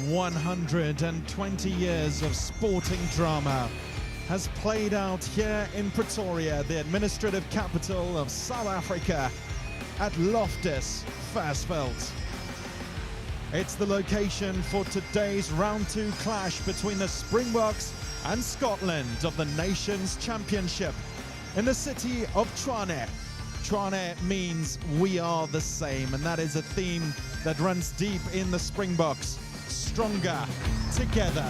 120 years of sporting drama has played out here in Pretoria, the administrative capital of South Africa, at Loftus Versfeld. It's the location for today's round 2 clash between the Springboks and Scotland of the Nations Championship in the city of Tshwane. Tshwane means we are the same, and that is a theme that runs deep in the Springboks. Stronger together.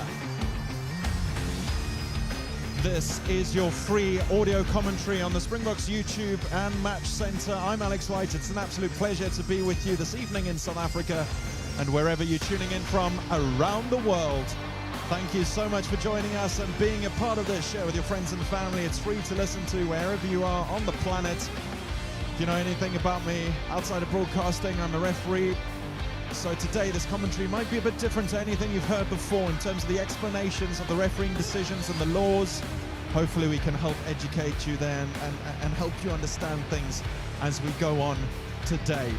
This is your free audio commentary on the Springboks YouTube and Match Centre. I'm Alex White. It's an absolute pleasure to be with you this evening in South Africa and wherever you're tuning in from around the world. Thank you so much for joining us and being a part of this show with your friends and family. It's free to listen to wherever you are on the planet. If you know anything about me outside of broadcasting, I'm a referee. So today this commentary might be a bit different to anything you've heard before in terms of the explanations of the refereeing decisions and the laws. Hopefully we can help educate you then and help you understand things as we go on today.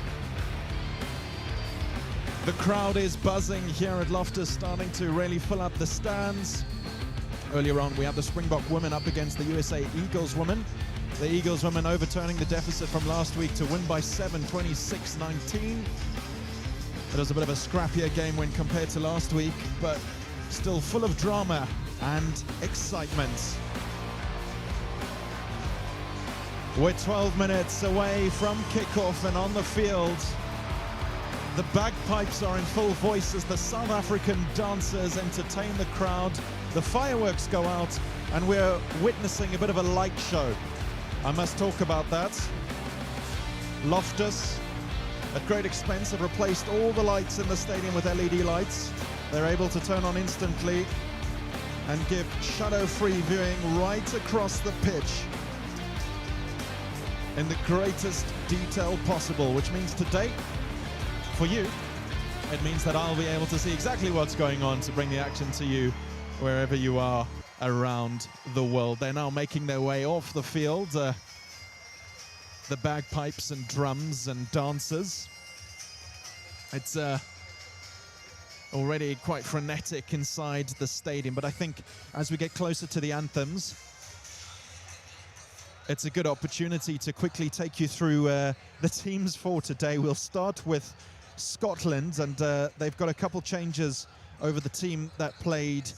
The crowd is buzzing here at Loftus, starting to really fill up the stands. Earlier on we had the Springbok women up against the USA Eagles women. The Eagles women overturning the deficit from last week to win by 7, 26-19. It was a bit of a scrappier game when compared to last week, but still full of drama and excitement. We're 12 minutes away from kickoff, and on the field, the bagpipes are in full voice as the South African dancers entertain the crowd. The fireworks go out, and we're witnessing a bit of a light show. I must talk about that. Loftus, at great expense, have replaced all the lights in the stadium with LED lights. They're able to turn on instantly and give shadow-free viewing right across the pitch in the greatest detail possible, which means today, for you, it means that I'll be able to see exactly what's going on to bring the action to you wherever you are around the world. They're now making their way off the field. The bagpipes and drums and dancers. It's already quite frenetic inside the stadium, but I think as we get closer to the anthems, it's a good opportunity to quickly take you through the teams for today. We'll start with Scotland, and they've got a couple changes over the team that played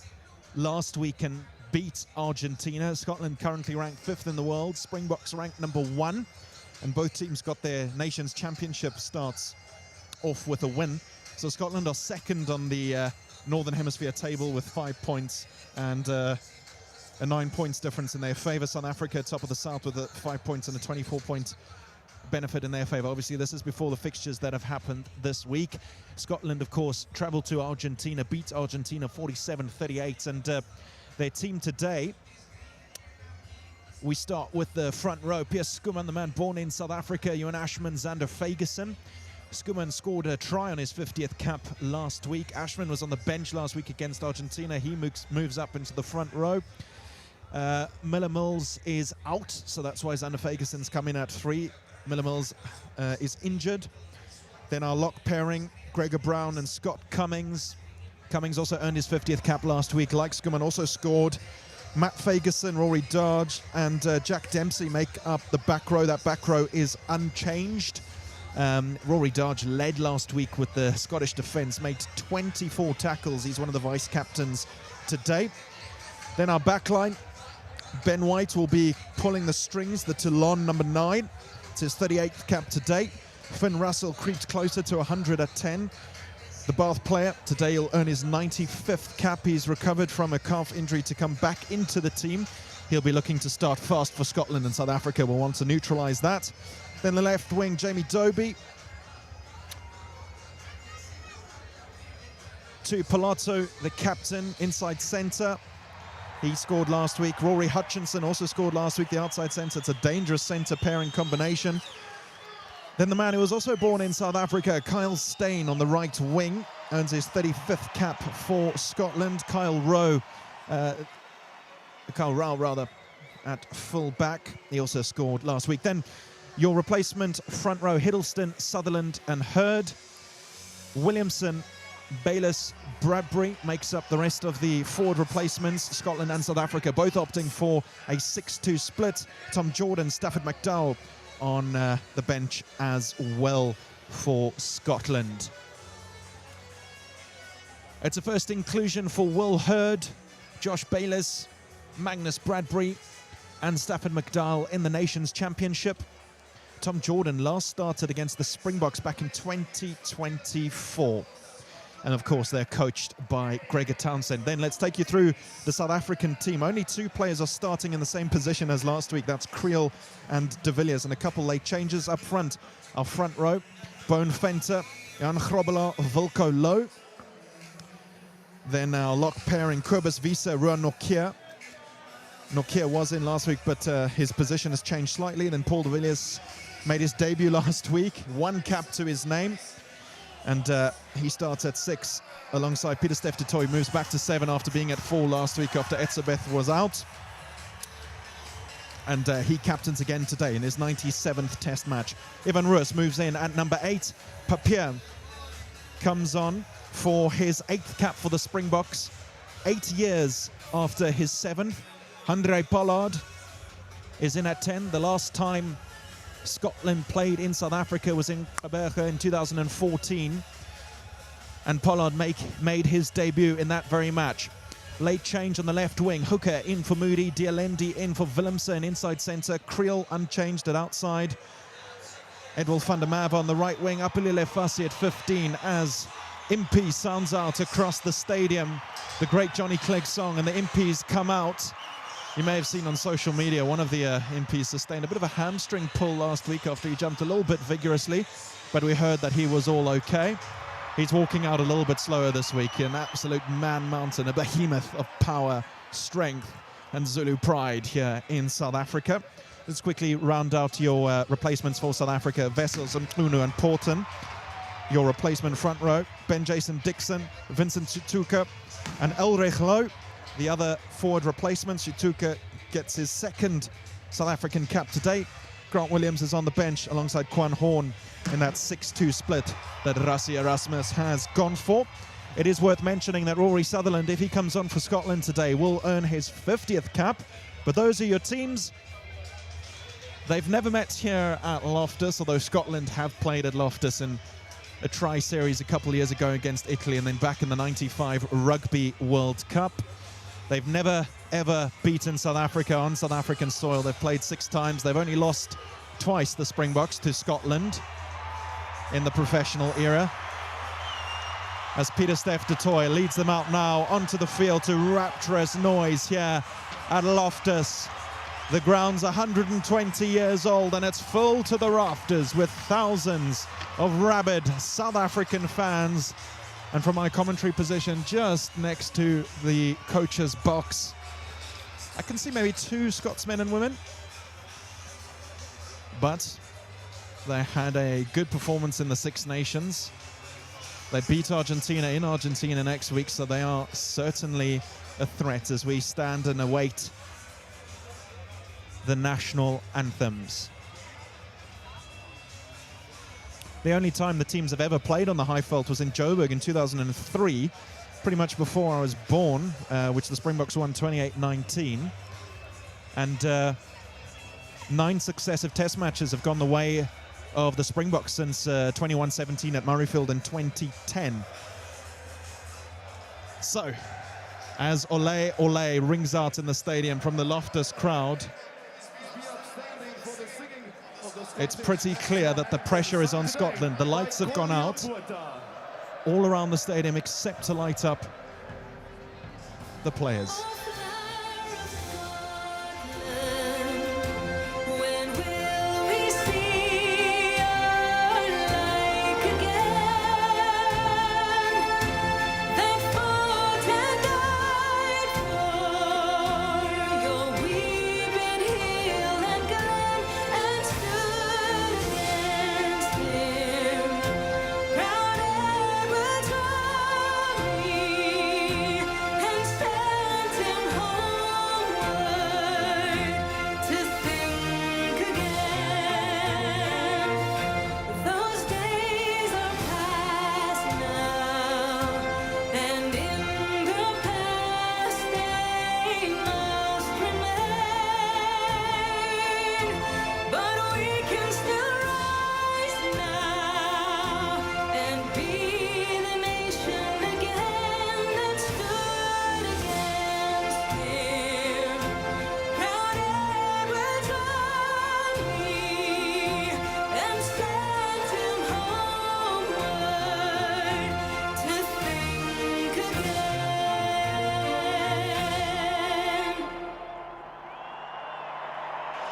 last week and beat Argentina. Scotland currently ranked 5th in the world, Springboks ranked number 1. And both teams got their Nations Championship starts off with a win. So Scotland are 2nd on the Northern Hemisphere table with 5 points and a 9 points difference in their favour. South Africa, top of the South, with a 5 points and a 24-point benefit in their favour. Obviously, this is before the fixtures that have happened this week. Scotland, of course, travelled to Argentina, beat Argentina 47-38. And their team today, we start with the front row. Piers Schoeman, the man born in South Africa. Ewan Ashman, Zander Fagerson. Schoeman scored a try on his 50th cap last week. Ashman was on the bench last week against Argentina. He moves up into the front row. Miller Mills is out, so that's why Zander Fagerson's come in at 3. Miller Mills is injured. Then our lock pairing, Gregor Brown and Scott Cummings. Cummings also earned his 50th cap last week. Like Schoeman, also scored. Matt Fagerson, Rory Darge, and Jack Dempsey make up the back row. That back row is unchanged. Rory Darge led last week with the Scottish defence, made 24 tackles. He's one of the vice-captains today. Then our back line, Ben White will be pulling the strings, the Toulon number 9. It's his 38th cap to date. Finn Russell creeped closer to 100 at 10. The Bath player, today he'll earn his 95th cap. He's recovered from a calf injury to come back into the team. He'll be looking to start fast for Scotland, and South Africa will want to neutralise that. Then the left wing, Jamie Dobie. To Palazzo, the captain, inside centre. He scored last week. Rory Hutchinson also scored last week, the outside centre. It's a dangerous centre pairing combination. Then the man who was also born in South Africa, Kyle Steyn, on the right wing, earns his 35th cap for Scotland. Kyle Rowe at full back. He also scored last week. Then your replacement front row, Hiddleston, Sutherland and Hurd. Williamson, Bayliss, Bradbury makes up the rest of the forward replacements. Scotland and South Africa both opting for a 6-2 split. Tom Jordan, Stafford McDowell on the bench as well for Scotland. It's a first inclusion for Will Hurd, Josh Bayliss, Magnus Bradbury and Stafford McDowell in the Nations Championship. Tom Jordan last started against the Springboks back in 2024. And of course, they're coached by Gregor Townsend. Then let's take you through the South African team. Only 2 players are starting in the same position as last week. That's Creel and de Villiers, and a couple late changes up front. Our front row, Bone Venter, Jan Grobelaar, Wilco Louw. Then our lock pairing, Kobus Wiese, Ruan Nokia. Nokia was in last week, but his position has changed slightly. Then Paul de Villiers made his debut last week, 1 cap to his name. And he starts at 6 alongside Pieter-Steph du Toit. Moves back to 7 after being at 4 last week after Etzebeth was out. And he captains again today in his 97th test match. Ivan Roos moves in at number 8. Papier comes on for his 8th cap for the Springboks. 8 years after his 7th. Handré Pollard is in at 10. The last time Scotland played in South Africa was in Gqeberha in 2014, and Pollard made his debut in that very match. Late change on the left wing, Hooker in for Moody, Dialendi in for Willemse, inside centre, Creel unchanged at outside, Edwil van der Merwe on the right wing, Apelile Fassi at 15 as Impey sounds out across the stadium, the great Johnny Clegg song, and the Impeys come out. You may have seen on social media, one of the Impeys sustained a bit of a hamstring pull last week after he jumped a little bit vigorously, but we heard that he was all okay. He's walking out a little bit slower this week, an absolute man-mountain, a behemoth of power, strength, and Zulu pride here in South Africa. Let's quickly round out your replacements for South Africa. Wessels and Klunu and Porton. Your replacement front row, Ben Jason Dixon, Vincent Sutuka, and Elrich Louw. The other forward replacements, Sutuka gets his 2nd South African cap to date. Grant Williams is on the bench alongside Quan Horn in that 6-2 split that Rassie Erasmus has gone for. It is worth mentioning that Rory Sutherland, if he comes on for Scotland today, will earn his 50th cap. But those are your teams. They've never met here at Loftus, although Scotland have played at Loftus in a tri-series a couple of years ago against Italy, and then back in the 95 Rugby World Cup. They've never, ever beaten South Africa on South African soil. They've played 6 times. They've only lost twice, the Springboks, to Scotland in the professional era. As Pieter-Steph du Toit leads them out now onto the field to rapturous noise here at Loftus. The ground's 120 years old and it's full to the rafters with thousands of rabid South African fans. And from my commentary position just next to the coach's box, I can see maybe 2 Scotsmen and women. But they had a good performance in the Six Nations. They beat Argentina in Argentina next week, so they are certainly a threat as we stand and await the national anthems. The only time the teams have ever played on the Highveld was in Joburg in 2003, pretty much before I was born, which the Springboks won 28-19. And 9 successive test matches have gone the way of the Springboks since 21-17 at Murrayfield in 2010. So, as Ole Ole rings out in the stadium from the Loftus crowd, it's pretty clear that the pressure is on Scotland. The lights have gone out all around the stadium except to light up the players.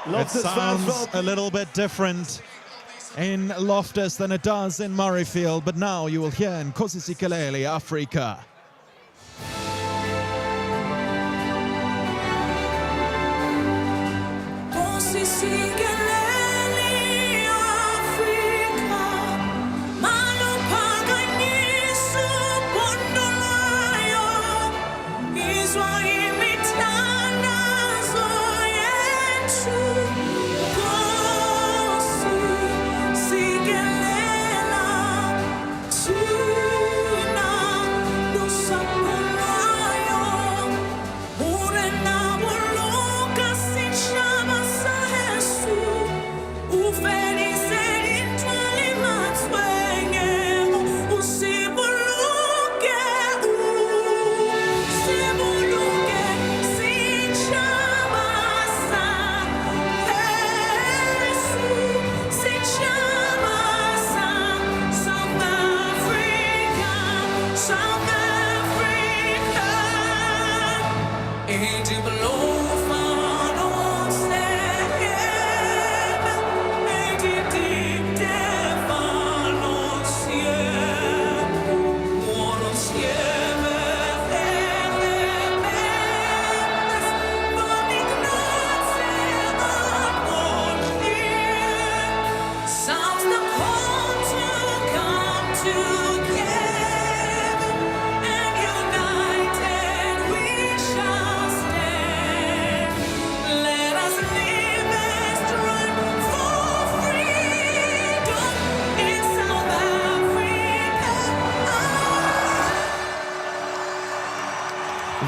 It sounds a little bit different in Loftus than it does in Murrayfield, but now you will hear in Nkosi Sikeleli, Africa.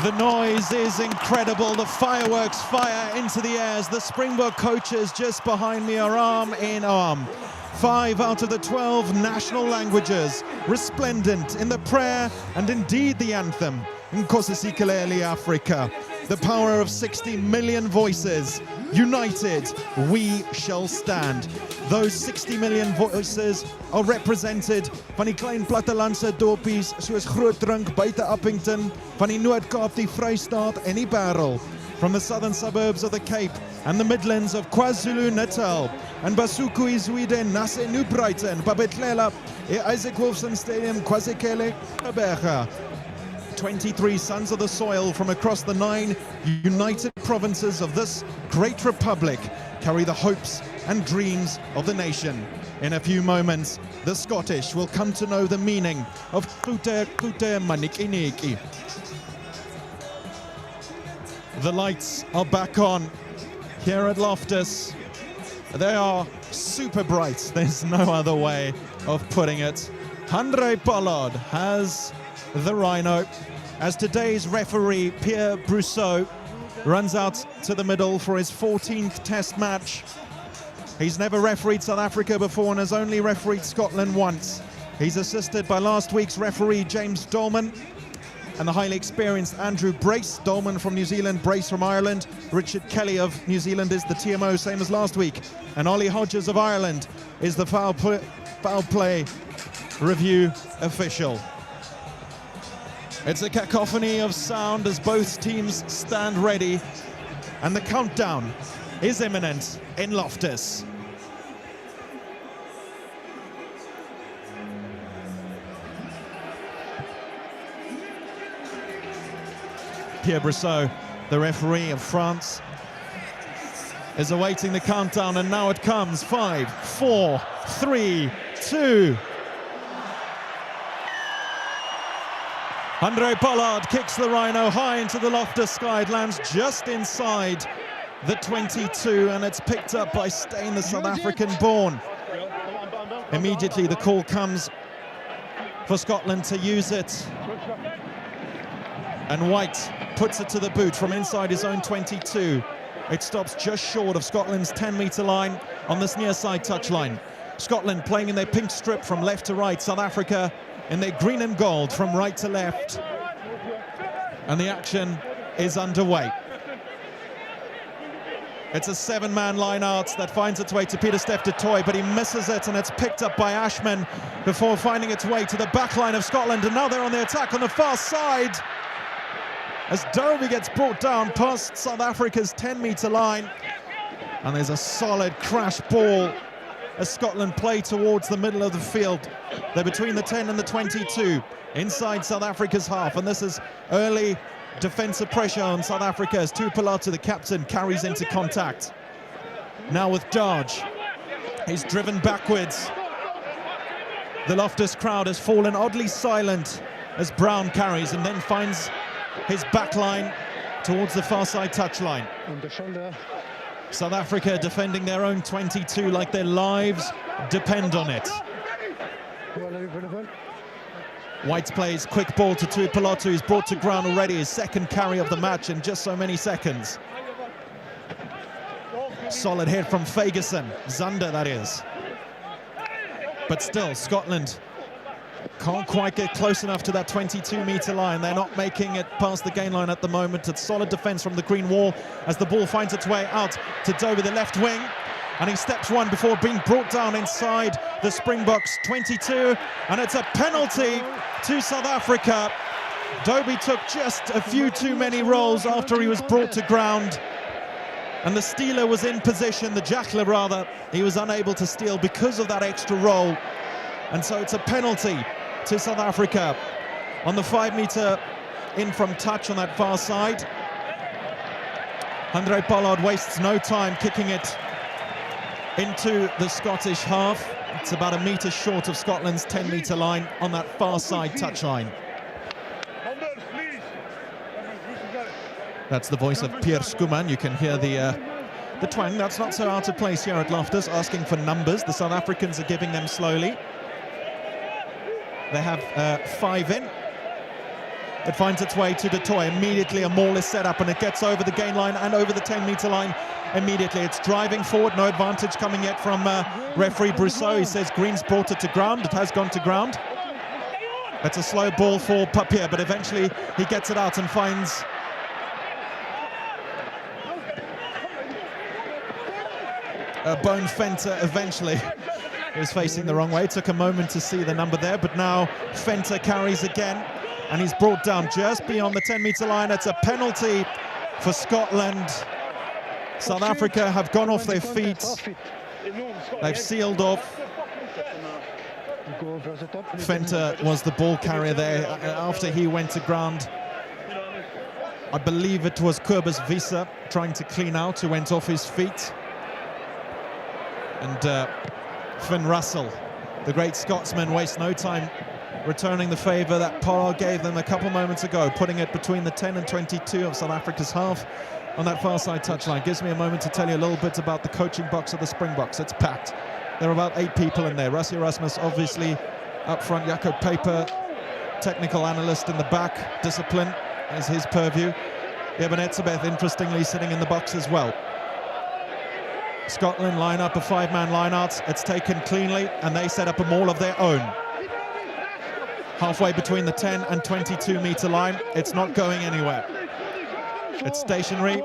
The noise is incredible. The fireworks fire into the air as the Springbok coaches just behind me are arm in arm. 5 out of the 12 national languages resplendent in the prayer and indeed the anthem. Nkosi Sikeleli, Africa. The power of 60 million voices. United, we shall stand. Those 60 million voices are represented van die klein plattelandse dorpies soos Grootdrink buite Appington, van die Noord-Kaap, die Vrystaat en die Parel, from the southern suburbs of the Cape and the Midlands of KwaZulu-Natal, and Basuku, Sweden, Nase, New Brighton, Babetlela, Isaac Wolfson Stadium, KwaZulu, Berga. 23 sons of the soil from across the 9 united provinces of this great republic carry the hopes and dreams of the nation. In a few moments, the Scottish will come to know the meaning of Kute Manikiniki. The lights are back on here at Loftus. They are super bright. There's no other way of putting it. Handré Pollard has the rhino as today's referee Pierre Brousseau runs out to the middle for his 14th test match. He's never refereed South Africa before and has only refereed Scotland once. He's assisted by last week's referee James Dolman and the highly experienced Andrew Brace. Dolman from New Zealand, Brace from Ireland. Richard Kelly of New Zealand is the TMO, same as last week. And Ollie Hodges of Ireland is the foul play review official. It's a cacophony of sound as both teams stand ready, and the countdown is imminent in Loftus. Pierre Brousseau, the referee of France, is awaiting the countdown, and now it comes. 5, 4, 3, 2. Handré Pollard kicks the rhino high into the Loftus sky. It lands just inside the 22, and it's picked up by Steyn, the South African-born. Immediately the call comes for Scotland to use it. And White puts it to the boot from inside his own 22. It stops just short of Scotland's 10-metre line on this near side touchline. Scotland playing in their pink strip from left to right. South Africa in their green and gold from right to left. And the action is underway. It's a 7-man line out that finds its way to Pieter-Steph du Toit, but he misses it, and it's picked up by Ashman before finding its way to the back line of Scotland. And now they're on the attack on the far side as Dovey gets brought down past South Africa's 10-metre line. And there's a solid crash ball as Scotland play towards the middle of the field. They're between the 10 and the 22, inside South Africa's half. And this is early defensive pressure on South Africa as Tupilatu, the captain, carries into contact. Now with Darge, he's driven backwards. The Loftus crowd has fallen oddly silent as Brown carries and then finds his back line towards the far side touchline. South Africa defending their own 22 like their lives depend on it. White plays quick ball to Tupilatu, who's brought to ground already, his second carry of the match in just so many seconds. Solid hit from Ferguson, Zander that is. But still, Scotland can't quite get close enough to that 22-metre line. They're not making it past the gain line at the moment. It's solid defence from the green wall as the ball finds its way out to Dobie, the left wing. And he steps one before being brought down inside the Springboks 22. And it's a penalty to South Africa. Dobie took just a few too many rolls after he was brought to ground. And the stealer was in position, the jackler rather. He was unable to steal because of that extra roll. And so it's a penalty to South Africa on the 5-metre in from touch on that far side. Andre Pollard wastes no time kicking it into the Scottish half. It's about a metre short of Scotland's 10-metre line on that far side touchline. That's the voice of Pierre Schoeman. You can hear the twang. That's not so out of place here at Loftus, asking for numbers. The South Africans are giving them slowly. They have 5 in. It finds its way to Detoy. Immediately a maul is set up and it gets over the gain line and over the 10-metre line immediately. It's driving forward, no advantage coming yet from referee Brousseau. He says Green's brought it to ground. It has gone to ground. It's a slow ball for Papier, but eventually he gets it out and finds Bone Fenter eventually. He was facing the wrong way. It took a moment to see the number there, but now Fenter carries again, and he's brought down just beyond the 10-metre line. It's a penalty for Scotland. South Africa have gone off their feet. They've sealed off. Fenter was the ball carrier there. After he went to ground, I believe it was Kobus Wiese trying to clean out, who went off his feet. And Finn Russell, the great Scotsman, wastes no time returning the favour that Pollard gave them a couple moments ago, putting it between the 10 and 22 of South Africa's half on that far side touchline. Gives me a moment to tell you a little bit about the coaching box of the Springboks. It's packed. There are about 8 people in there. Rassie Erasmus obviously up front, Jaco Paper, technical analyst in the back, discipline is his purview. Eben Etzebeth, interestingly, sitting in the box as well. Scotland line up a 5-man line-out. It's taken cleanly, and they set up a maul of their own. Halfway between the 10 and 22-metre line. It's not going anywhere. It's stationary.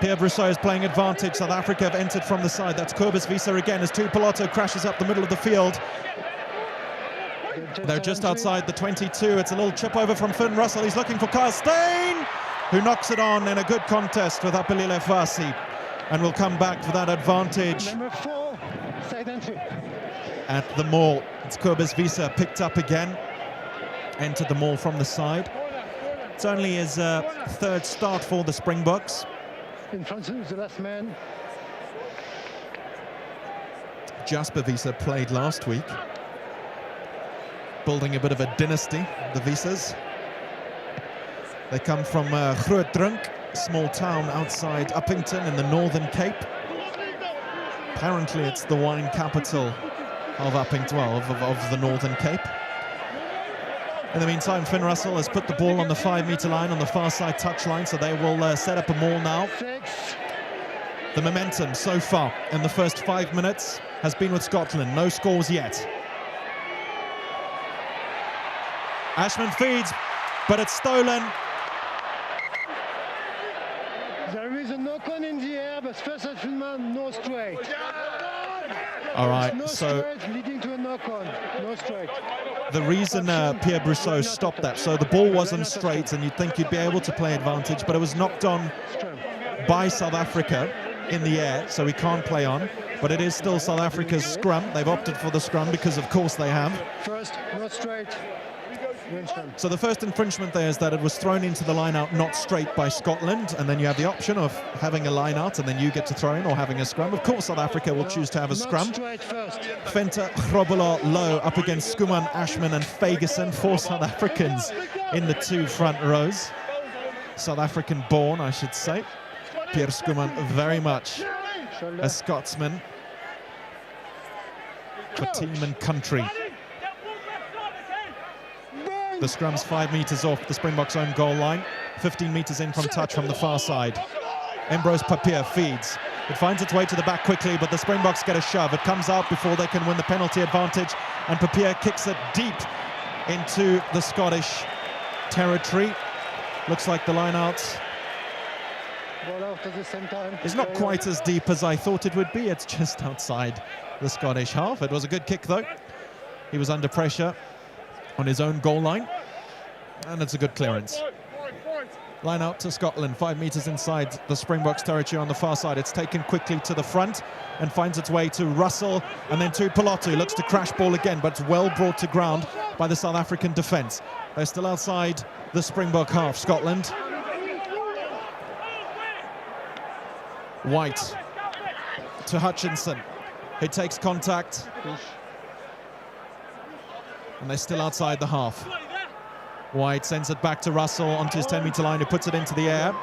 Pierre Brousseau is playing advantage. South Africa have entered from the side. That's Kobus Wiese again as Tupilatu crashes up the middle of the field. They're just outside the 22. It's a little chip over from Finn Russell. He's looking for Carl Steyn, who knocks it on in a good contest with Apelile Fasi. And we'll come back for that advantage at the maul. It's Kobus Wiese picked up again, entered the maul from the side. It's only his third start for the Springboks. In front of the last man. Jasper Wiese played last week, building a bit of a dynasty, the Wieses. They come from Grootdrink, small town outside Uppington in the Northern Cape. Apparently it's the wine capital of Uppington, well, of the Northern Cape. In the meantime, Finn Russell has put the ball on the 5-metre line on the far side touchline, so they will set up a maul now. The momentum so far in the first 5 minutes has been with Scotland. No scores yet. Ashman feeds, but it's stolen. There is a knock-on in the air, but first settlement, no straight. All right, no so straight leading to a knock-on, no straight. The reason Pierre Brousseau stopped that, so the ball wasn't straight, and you'd think you'd be able to play advantage, but it was knocked on by South Africa. in the air, so we can't play on. But it is still South Africa's scrum. They've opted for the scrum because, of course, they have. First, not straight. So the first infringement there is that it was thrown into the line-out not straight by Scotland, and then you have the option of having a line-out and then you get to throw in, or having a scrum. Of course, South Africa will choose to have a scrum. Venter, Grobbelaar, Low up against Skuman, Ashman and Fagerson. 4 South Africans in the 2 front rows. South African born, I should say. Pierre Skuman very much a Scotsman for team and country. The scrum's 5 meters off the Springboks' own goal line, 15 meters in from touch from the far side. Ambrose Papier feeds. It finds its way to the back quickly, but the Springboks get a shove. It comes out before they can win the penalty advantage, and Papier kicks it deep into the Scottish territory. Looks like the line-out is not quite as deep as I thought it would be. It's just outside the Scottish half. It was a good kick, though. He was under pressure on his own goal line, and it's a good clearance. Line out to Scotland, 5 meters inside the Springboks territory on the far side. It's taken quickly to the front and finds its way to Russell and then to Pilotu. Looks to crash ball again, but it's well brought to ground by the South African defence. They're still outside the Springbok half, Scotland. White to Hutchinson. He takes contact. And they're still outside the half. White sends it back to Russell onto his 10-meter line, who puts it into the air.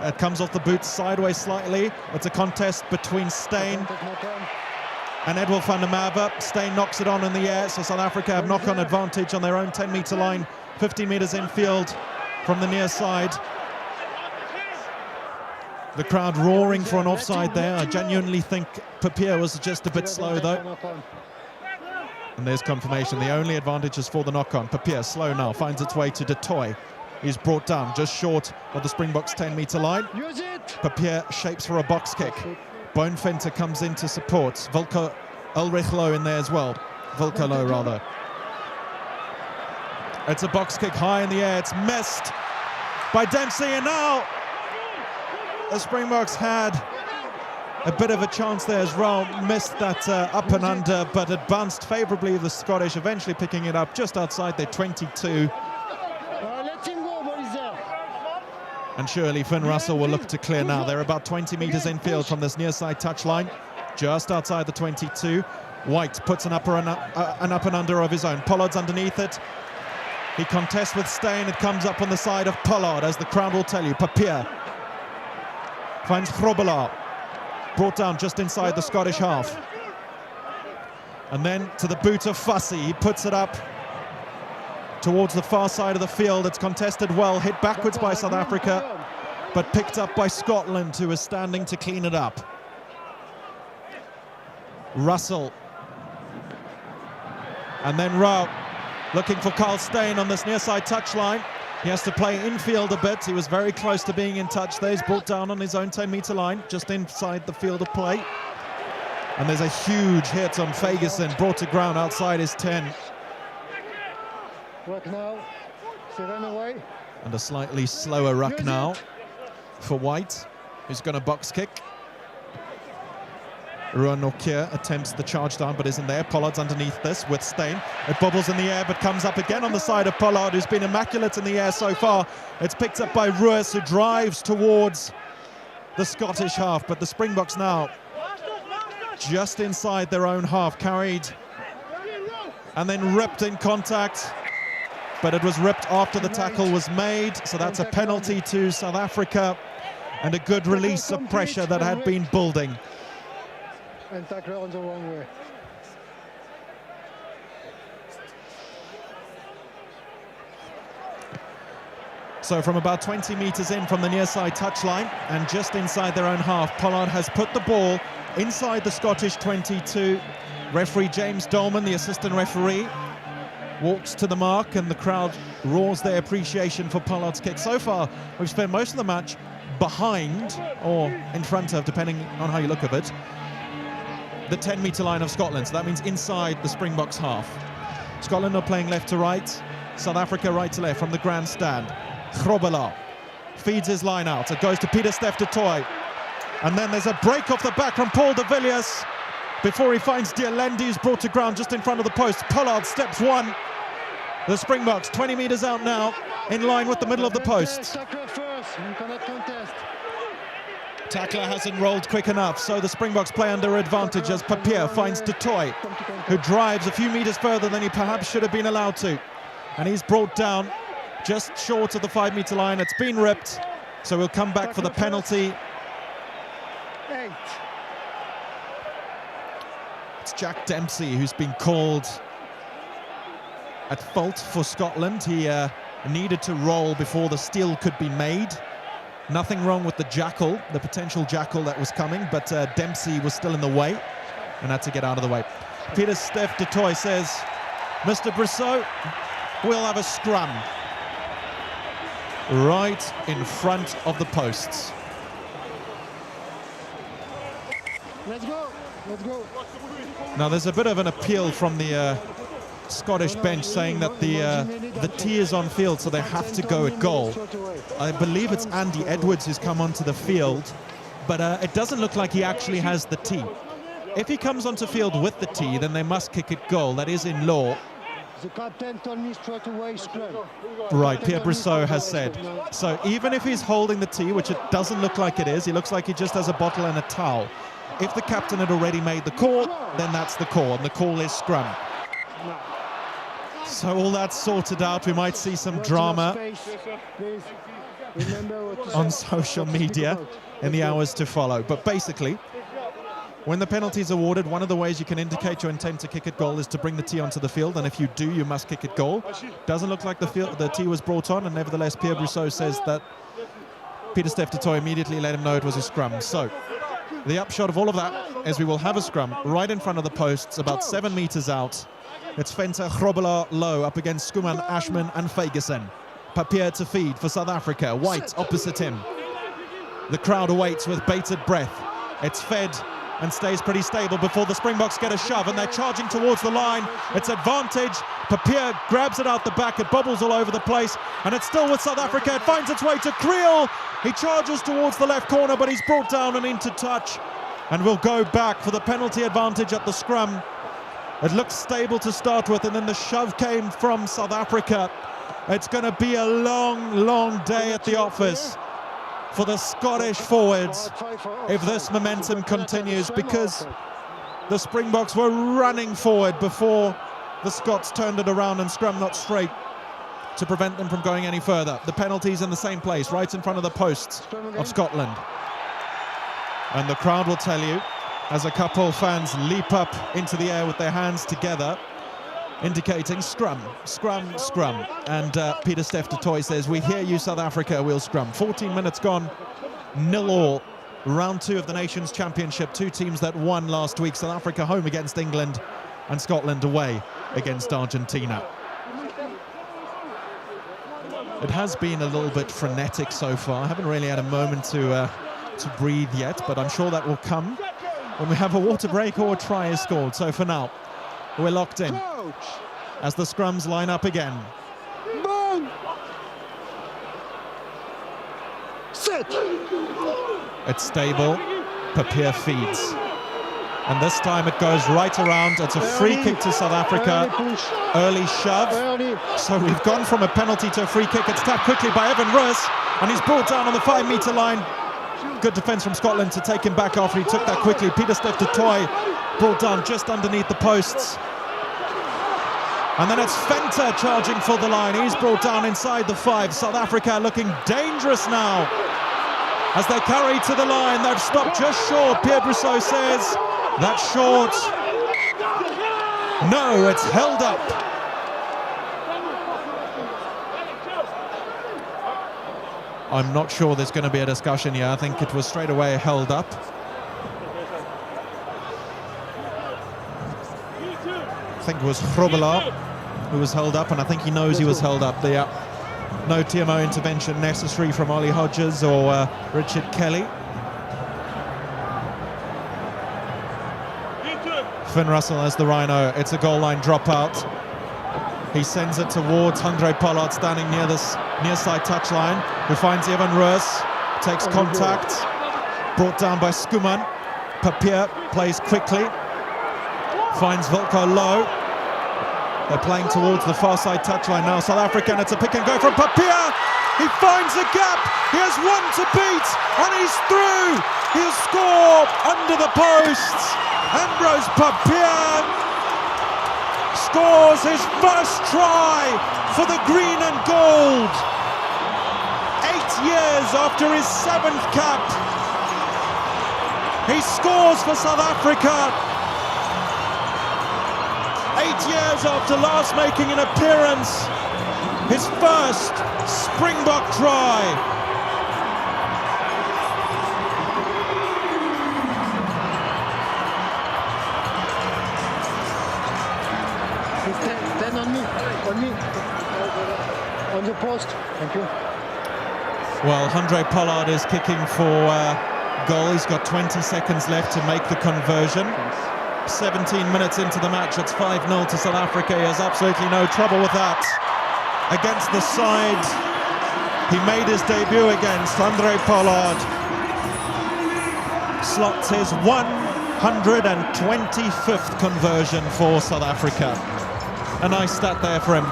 It comes off the boot sideways slightly. It's a contest between Steyn and Edwin van der Merwe. Steyn knocks it on in the air, so South Africa have knock-on advantage on their own 10-meter line, 50 meters infield from the near side. The crowd roaring for an offside there. I genuinely think Papier was just a bit slow, though. And there's confirmation. The only advantage is for the knock-on. Papier, slow now, finds its way to De Toy. He's brought down just short of the Springboks' 10-meter line. Papier shapes for a box kick. Bonefenter comes in to support. Ulrich Low in there as well. Volker Low, rather. It's a box kick high in the air. It's missed by Dempsey, and now the Springboks had a bit of a chance there as well. Missed that up and under, but it bounced favourably the Scottish, eventually picking it up just outside their 22. And surely Finn Russell will look to clear now. They're about 20 metres infield from this near side touch line, just outside the 22. White puts an up and under of his own. Pollard's underneath it. He contests with Steyn. It comes up on the side of Pollard, as the crowd will tell you. Papier finds Grobbelaar. Brought down just inside the Scottish half. And then to the boot of Fussy. He puts it up towards the far side of the field. It's contested well, hit backwards by South Africa, but picked up by Scotland, who is standing to clean it up. Russell. And then Rowe looking for Carl Steyn on this near side touchline. He has to play infield a bit. He was very close to being in touch there. He's brought down on his own 10-meter line, just inside the field of play. And there's a huge hit on Fagerson, brought to ground outside his 10. Ruck now, run away. And a slightly slower ruck now for White, who's going to box kick. Ruan Nokia attempts the charge down, but isn't there. Pollard's underneath this with Steyn. It bobbles in the air, but comes up again on the side of Pollard, who's been immaculate in the air so far. It's picked up by Ruiz, who drives towards the Scottish half, but the Springboks now just inside their own half, carried and then ripped in contact, but it was ripped after the tackle was made, so that's a penalty to South Africa and a good release of pressure that had been building. And tackler on the wrong way. So from about 20 metres in from the near side touchline and just inside their own half, Pollard has put the ball inside the Scottish 22. Referee James Dolman, the assistant referee, walks to the mark, and the crowd roars their appreciation for Pollard's kick. So far, we've spent most of the match behind or in front of, depending on how you look at it, the 10-metre line of Scotland. So that means inside the Springboks half. Scotland are playing left to right, South Africa right to left from the grandstand. Grobbelaar feeds his line out. It goes to Pieter-Steph du Toit. And then there's a break off the back from Paul de Villiers before he finds Dialendi, who's brought to ground just in front of the post. Pollard steps one. The Springboks 20 metres out now, in line with the middle of the post. Tackler hasn't rolled quick enough, so the Springboks play under advantage as Papier finds Du Toit, who drives a few metres further than he perhaps should have been allowed to. And he's brought down just short of the 5-metre line. It's been ripped, so we'll come back for the penalty. It's Jack Dempsey who's been called at fault for Scotland. He needed to roll before the steal could be made. Nothing wrong with the jackal, the potential jackal that was coming, but Dempsey was still in the way and had to get out of the way. Pieter-Steph du Toit says, Mr. Brissot, we'll have a scrum right in front of the posts. Let's go, let's go. Now there's a bit of an appeal from the Scottish bench saying that the tee is on field, so they have to go at goal. I believe it's Andy Edwards who's come onto the field, but it doesn't look like he actually has the tee. If he comes onto field with the tee, then they must kick it goal. That is in law. The captain told me straight away scrum. Right, Pierre Brissot has said. So even if he's holding the tee, which it doesn't look like it is, he looks like he just has a bottle and a towel. If the captain had already made the call, then that's the call, and the call is scrum. So all that's sorted out. We might see some drama on social media in the hours to follow. But basically, when the penalty is awarded, one of the ways you can indicate your intent to kick it goal is to bring the tee onto the field, and if you do, you must kick it goal. Doesn't look like the tee was brought on, and nevertheless, Pierre Brissot says that Pieter-Steph du Toit immediately let him know it was a scrum. So the upshot of all of that is we will have a scrum right in front of the posts, about 7 metres out. It's Venter, Grobelaar, Low up against Schoeman, Ashman and Fagerson. Papier to feed for South Africa. White opposite him. The crowd awaits with bated breath. It's fed and stays pretty stable before the Springboks get a shove, and they're charging towards the line. It's advantage. Papier grabs it out the back. It bobbles all over the place, and it's still with South Africa. It finds its way to Creel. He charges towards the left corner, but he's brought down and into touch, and we'll go back for the penalty advantage at the scrum. It looked stable to start with, and then the shove came from South Africa. It's going to be a long, long day at the office for the Scottish forwards if this momentum continues, because the Springboks were running forward before the Scots turned it around and scrum not straight to prevent them from going any further. The penalty's in the same place, right in front of the posts of Scotland. And the crowd will tell you, as a couple fans leap up into the air with their hands together, indicating scrum, scrum, scrum. And Pieter-Steph du Toit says, we hear you, South Africa, we'll scrum. 14 minutes gone, 0-0. Round 2 of the Nations Championship. 2 teams that won last week. South Africa home against England and Scotland away against Argentina. It has been a little bit frenetic so far. I haven't really had a moment to breathe yet, but I'm sure that will come when we have a water break or a try is scored. So for now, we're locked in as the scrums line up again. Sit. It's stable. Papier feeds. And this time it goes right around. It's a free kick to South Africa. Early shove. So we've gone from a penalty to a free kick. It's tapped quickly by Evan Roos, and he's brought down on the 5-metre line. Good defence from Scotland to take him back after he took that quickly. Pieter-Steph du Toit brought down just underneath the posts. And then it's Venter charging for the line. He's brought down inside the 5. South Africa looking dangerous now as they carry to the line. They've stopped just short. Pierre Brissot says that's short. No, it's held up. I'm not sure there's going to be a discussion here. I think it was straight away held up. I think it was Grobelaar who was held up, and I think he knows he was held up there. No TMO intervention necessary from Ollie Hodges or Richard Kelly. Finn Russell has the rhino. It's a goal line dropout. He sends it towards Handré Pollard standing near this near side touchline, who finds Evan Roos, takes contact. Brought down by Skuman. Papier plays quickly. Finds Wilco low. They're playing towards the far side touchline now. South Africa, and it's a pick and go from Papier. He finds a gap. He has one to beat, and he's through. He'll score under the posts. Ambrose Papier scores his first try for the green and gold. 8 years after his 7th cap, he scores for South Africa. 8 years after last making an appearance, his first Springbok try. Stand on me, on the post. Thank you. Well, Andre Pollard is kicking for goal. He's got 20 seconds left to make the conversion. 17 minutes into the match, it's 5-0 to South Africa. He has absolutely no trouble with that. Against the side he made his debut against, Andre Pollard slots his 125th conversion for South Africa. A nice stat there for him.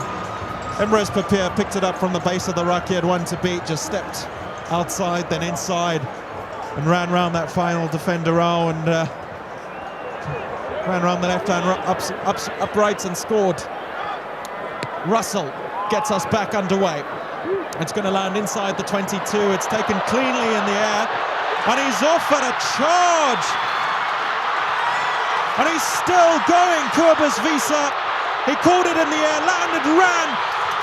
Ambrose Papier picked it up from the base of the ruck. He had one to beat, just stepped outside, then inside, and ran round that final defender row and ran around the left hand uprights and scored. Russell gets us back underway. It's going to land inside the 22. It's taken cleanly in the air, and he's off at a charge. And he's still going, Kobus Wiese. He caught it in the air, landed, ran,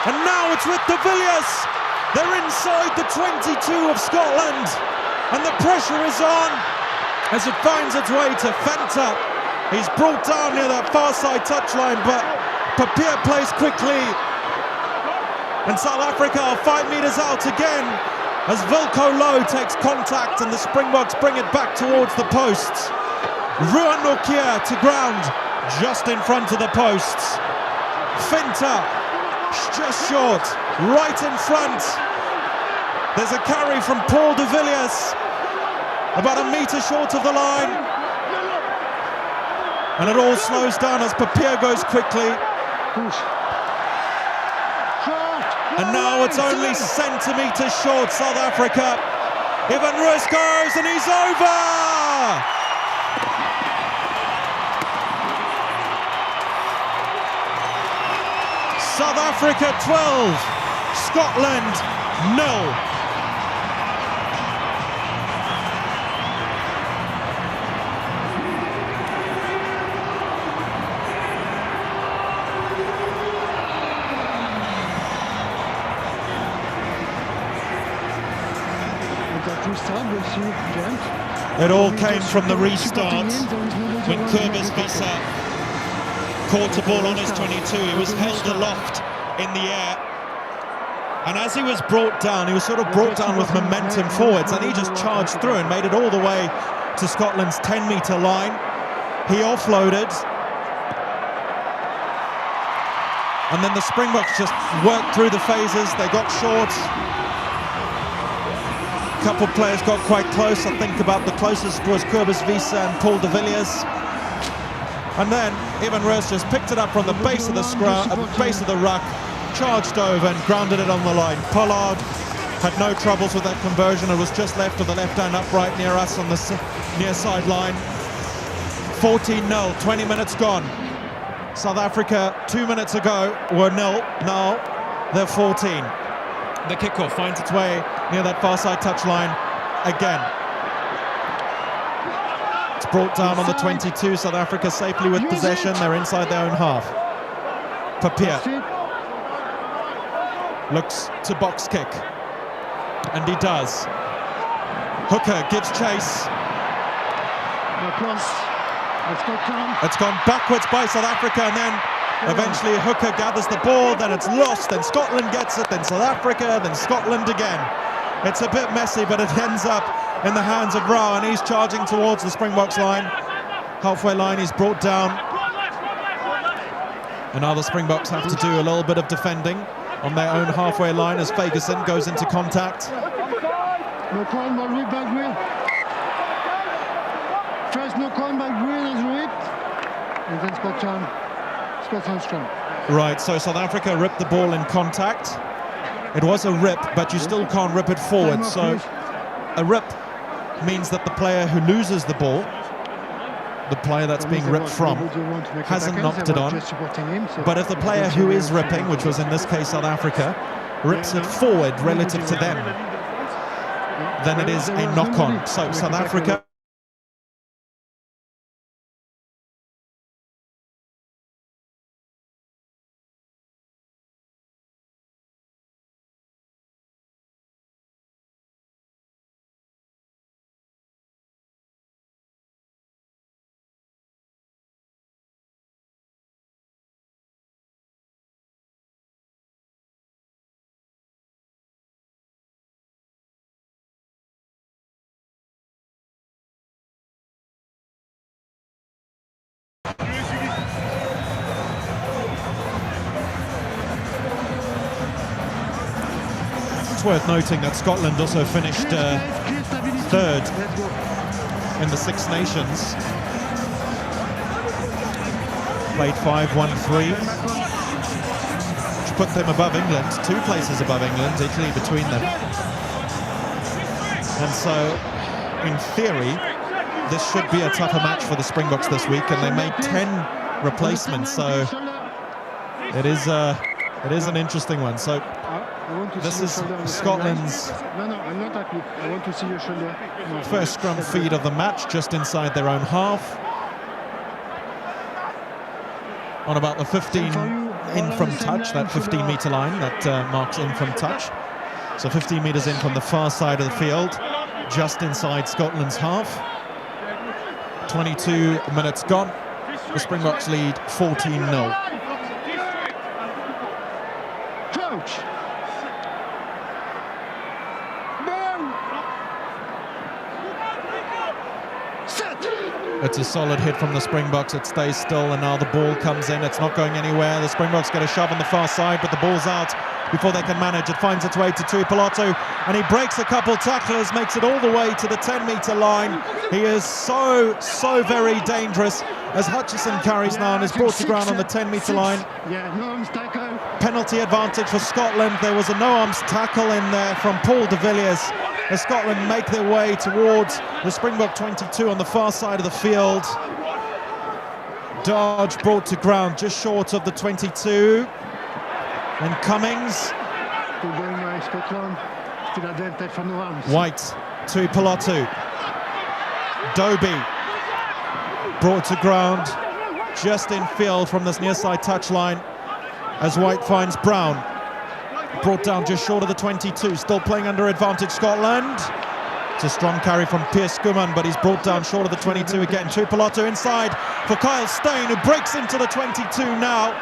and now it's with de Villiers. They're inside the 22 of Scotland, and the pressure is on as it finds its way to Fanta. He's brought down near that far side touchline, but Papier plays quickly. And South Africa are 5 meters out again as Wilco Low takes contact and the Springboks bring it back towards the posts. Ruan Nokia to ground just in front of the posts. Finta just short, right in front. There's a carry from Paul de Villiers, about a meter short of the line. And it all slows down as Papier goes quickly. And now it's only centimetres short, South Africa. Evan Roos goes and he's over! South Africa 12, Scotland 0. It all came from the restart when Kobus Wiese caught a ball on his 22. He was held aloft in the air, and as he was brought down, he was sort of brought down with momentum forwards, and he just charged through and made it all the way to Scotland's 10-meter line. He offloaded, and then the Springboks just worked through the phases. They got short. A couple of players got quite close. I think about the closest was Kobus Wiese and Paul de Villiers. And then Evan Roos just picked it up from the base of the scrum, at the base of the ruck, charged over and grounded it on the line. Pollard had no troubles with that conversion. It was just left of the left-hand upright near us on the near sideline. 14-0, 20 minutes gone. South Africa 2 minutes ago were 0. Now they're 14. The kickoff finds its way near that far side touchline again. It's brought down on the 22. South Africa safely with possession. They're inside their own half. Papier looks to box kick, and he does. Hooker gives chase. It's gone backwards by South Africa, and then eventually Hooker gathers the ball, then it's lost, then Scotland gets it, then South Africa, then Scotland again. It's a bit messy, but it ends up in the hands of Rao, and he's charging towards the Springboks line. Halfway line, he's brought down. And now the Springboks have to do a little bit of defending on their own halfway line as Ferguson goes into contact. First knock-on by Green as ripped, and then Scotland strong. Right, so South Africa ripped the ball in contact. It was a rip, but you still can't rip it forward. So a rip means that the player who loses the ball, the player that's being ripped from, hasn't knocked it on. But if the player who is ripping, which was in this case South Africa, rips it forward relative to them, then it is a knock-on. So South Africa It's worth noting that Scotland also finished third in the Six Nations. Played 5-1-3, which put them above England, 2 places above England, Italy between them. And so, in theory, this should be a tougher match for the Springboks this week, and they made 10 replacements, so it is an interesting one. So this is Scotland's first scrum feed of the match, just inside their own half, on about the 15 in from touch, that 15-metre line that marks in from touch. So 15 metres in from the far side of the field, just inside Scotland's half. 22 minutes gone. The Springboks lead 14-0. Coach. It's a solid hit from the Springboks. It stays still, and now the ball comes in. It's not going anywhere. The Springboks get a shove on the far side, but the ball's out before they can manage. It finds its way to Tuipulotu, and he breaks a couple tacklers, makes it all the way to the 10-metre line. He is so very dangerous as Hutchison carries now and is brought to ground on the 10-metre line. Penalty advantage for Scotland. There was a no-arms tackle in there from Paul de Villiers as Scotland make their way towards the Springbok 22 on the far side of the field. Dodge brought to ground just short of the 22. And Cummings. White to Pilotu. Dobie brought to ground just in field from this near side touchline as White finds Brown. Brought down just short of the 22, still playing under advantage Scotland. It's a strong carry from Piers Skuman, but he's brought down short of the 22 again. Tuipulotu inside for Kyle Steyn, who breaks into the 22 now,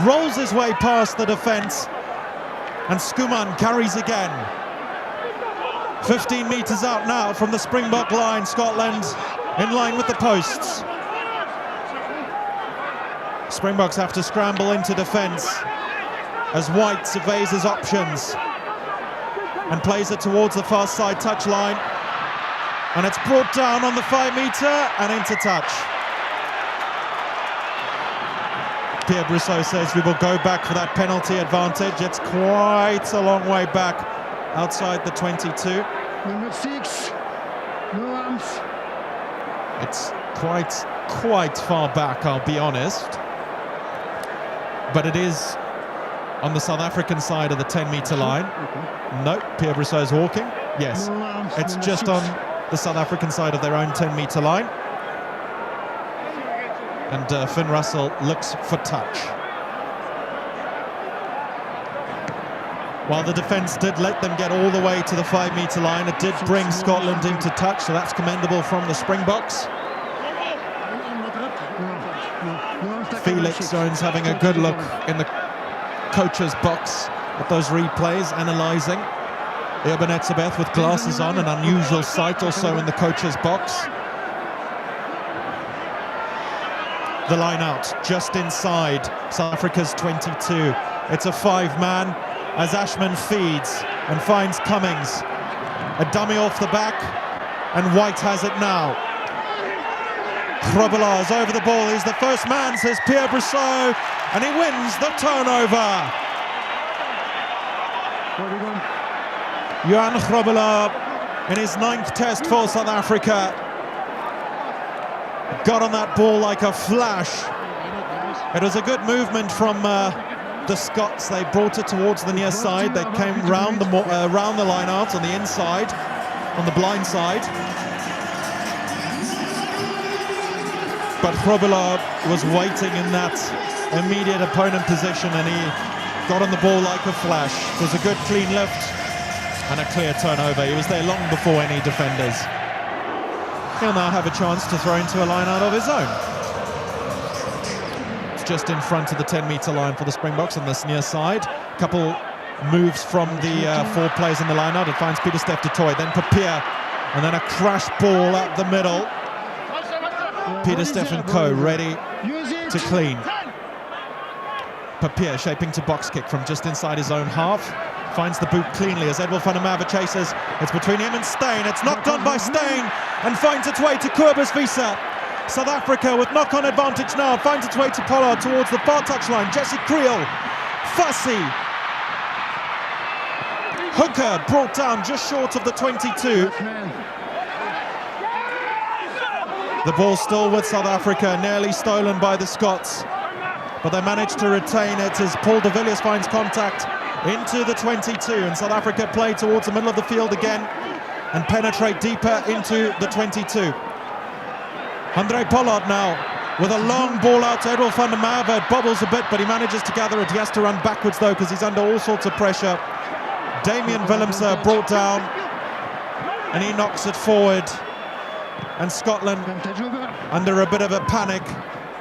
rolls his way past the defence, and Skuman carries again. 15 metres out now from the Springbok line, Scotland in line with the posts. Springboks have to scramble into defence as White surveys his options and plays it towards the far side touchline, and it's brought down on the 5-metre and into touch. Pierre Brousseau says we will go back for that penalty advantage. It's quite a long way back outside the 22. Number 6, no arms. It's quite far back, I'll be honest. But it is on the South African side of the 10-metre line. Okay. No, Pierre Brousseau is walking. Yes, no, it's just 6. On the South African side of their own 10-metre line. And Finn Russell looks for touch. While the defence did let them get all the way to the 5-metre line, it did bring Scotland into touch, so that's commendable from the Springboks. Felix Jones having a good look in the coach's box at those replays, analysing. Urban Etzebeth with glasses on, an unusual sight also in the coach's box. The line out just inside South Africa's 22. It's a 5-man as Ashman feeds and finds Cummings. A dummy off the back, and White has it now. Grobelaar is over the ball. He's the first man, says Pierre Brousseau, and he wins the turnover. Johan Grobelaar, in his 9th test for South Africa, got on that ball like a flash. It was a good movement from the Scots. They brought it towards the near side. They came round the line out on the inside, on the blind side. But Grobelaar was waiting in that immediate opponent position, and he got on the ball like a flash. It was a good clean lift and a clear turnover. He was there long before any defenders. He'll now have a chance to throw into a line out of his own. It's just in front of the 10-metre line for the Springboks on this near side. A couple moves from the 4 players in the line out. It finds Pieter-Steph du Toit, then Papier, and then a crash ball up the middle. Pieter-Steph and co ready to clean. Papier shaping to box kick from just inside his own half. Finds the boot cleanly as Edwin van der Merwe chases. It's between him and Steyn. It's knocked on by Steyn and finds its way to Kobus Wiese. South Africa with knock-on advantage now. Finds its way to Pollard towards the far touchline. Jesse Kriel. Fussy. Hooker brought down just short of the 22. The ball still with South Africa, nearly stolen by the Scots. But they managed to retain it as Paul de Villiers finds contact into the 22. And South Africa play towards the middle of the field again and penetrate deeper into the 22. Handré Pollard now with a long ball out to Edwin van der Merwe. It bobbles a bit, but he manages to gather it. He has to run backwards though because he's under all sorts of pressure. Damian Willemse brought down and he knocks it forward. And Scotland, under a bit of a panic,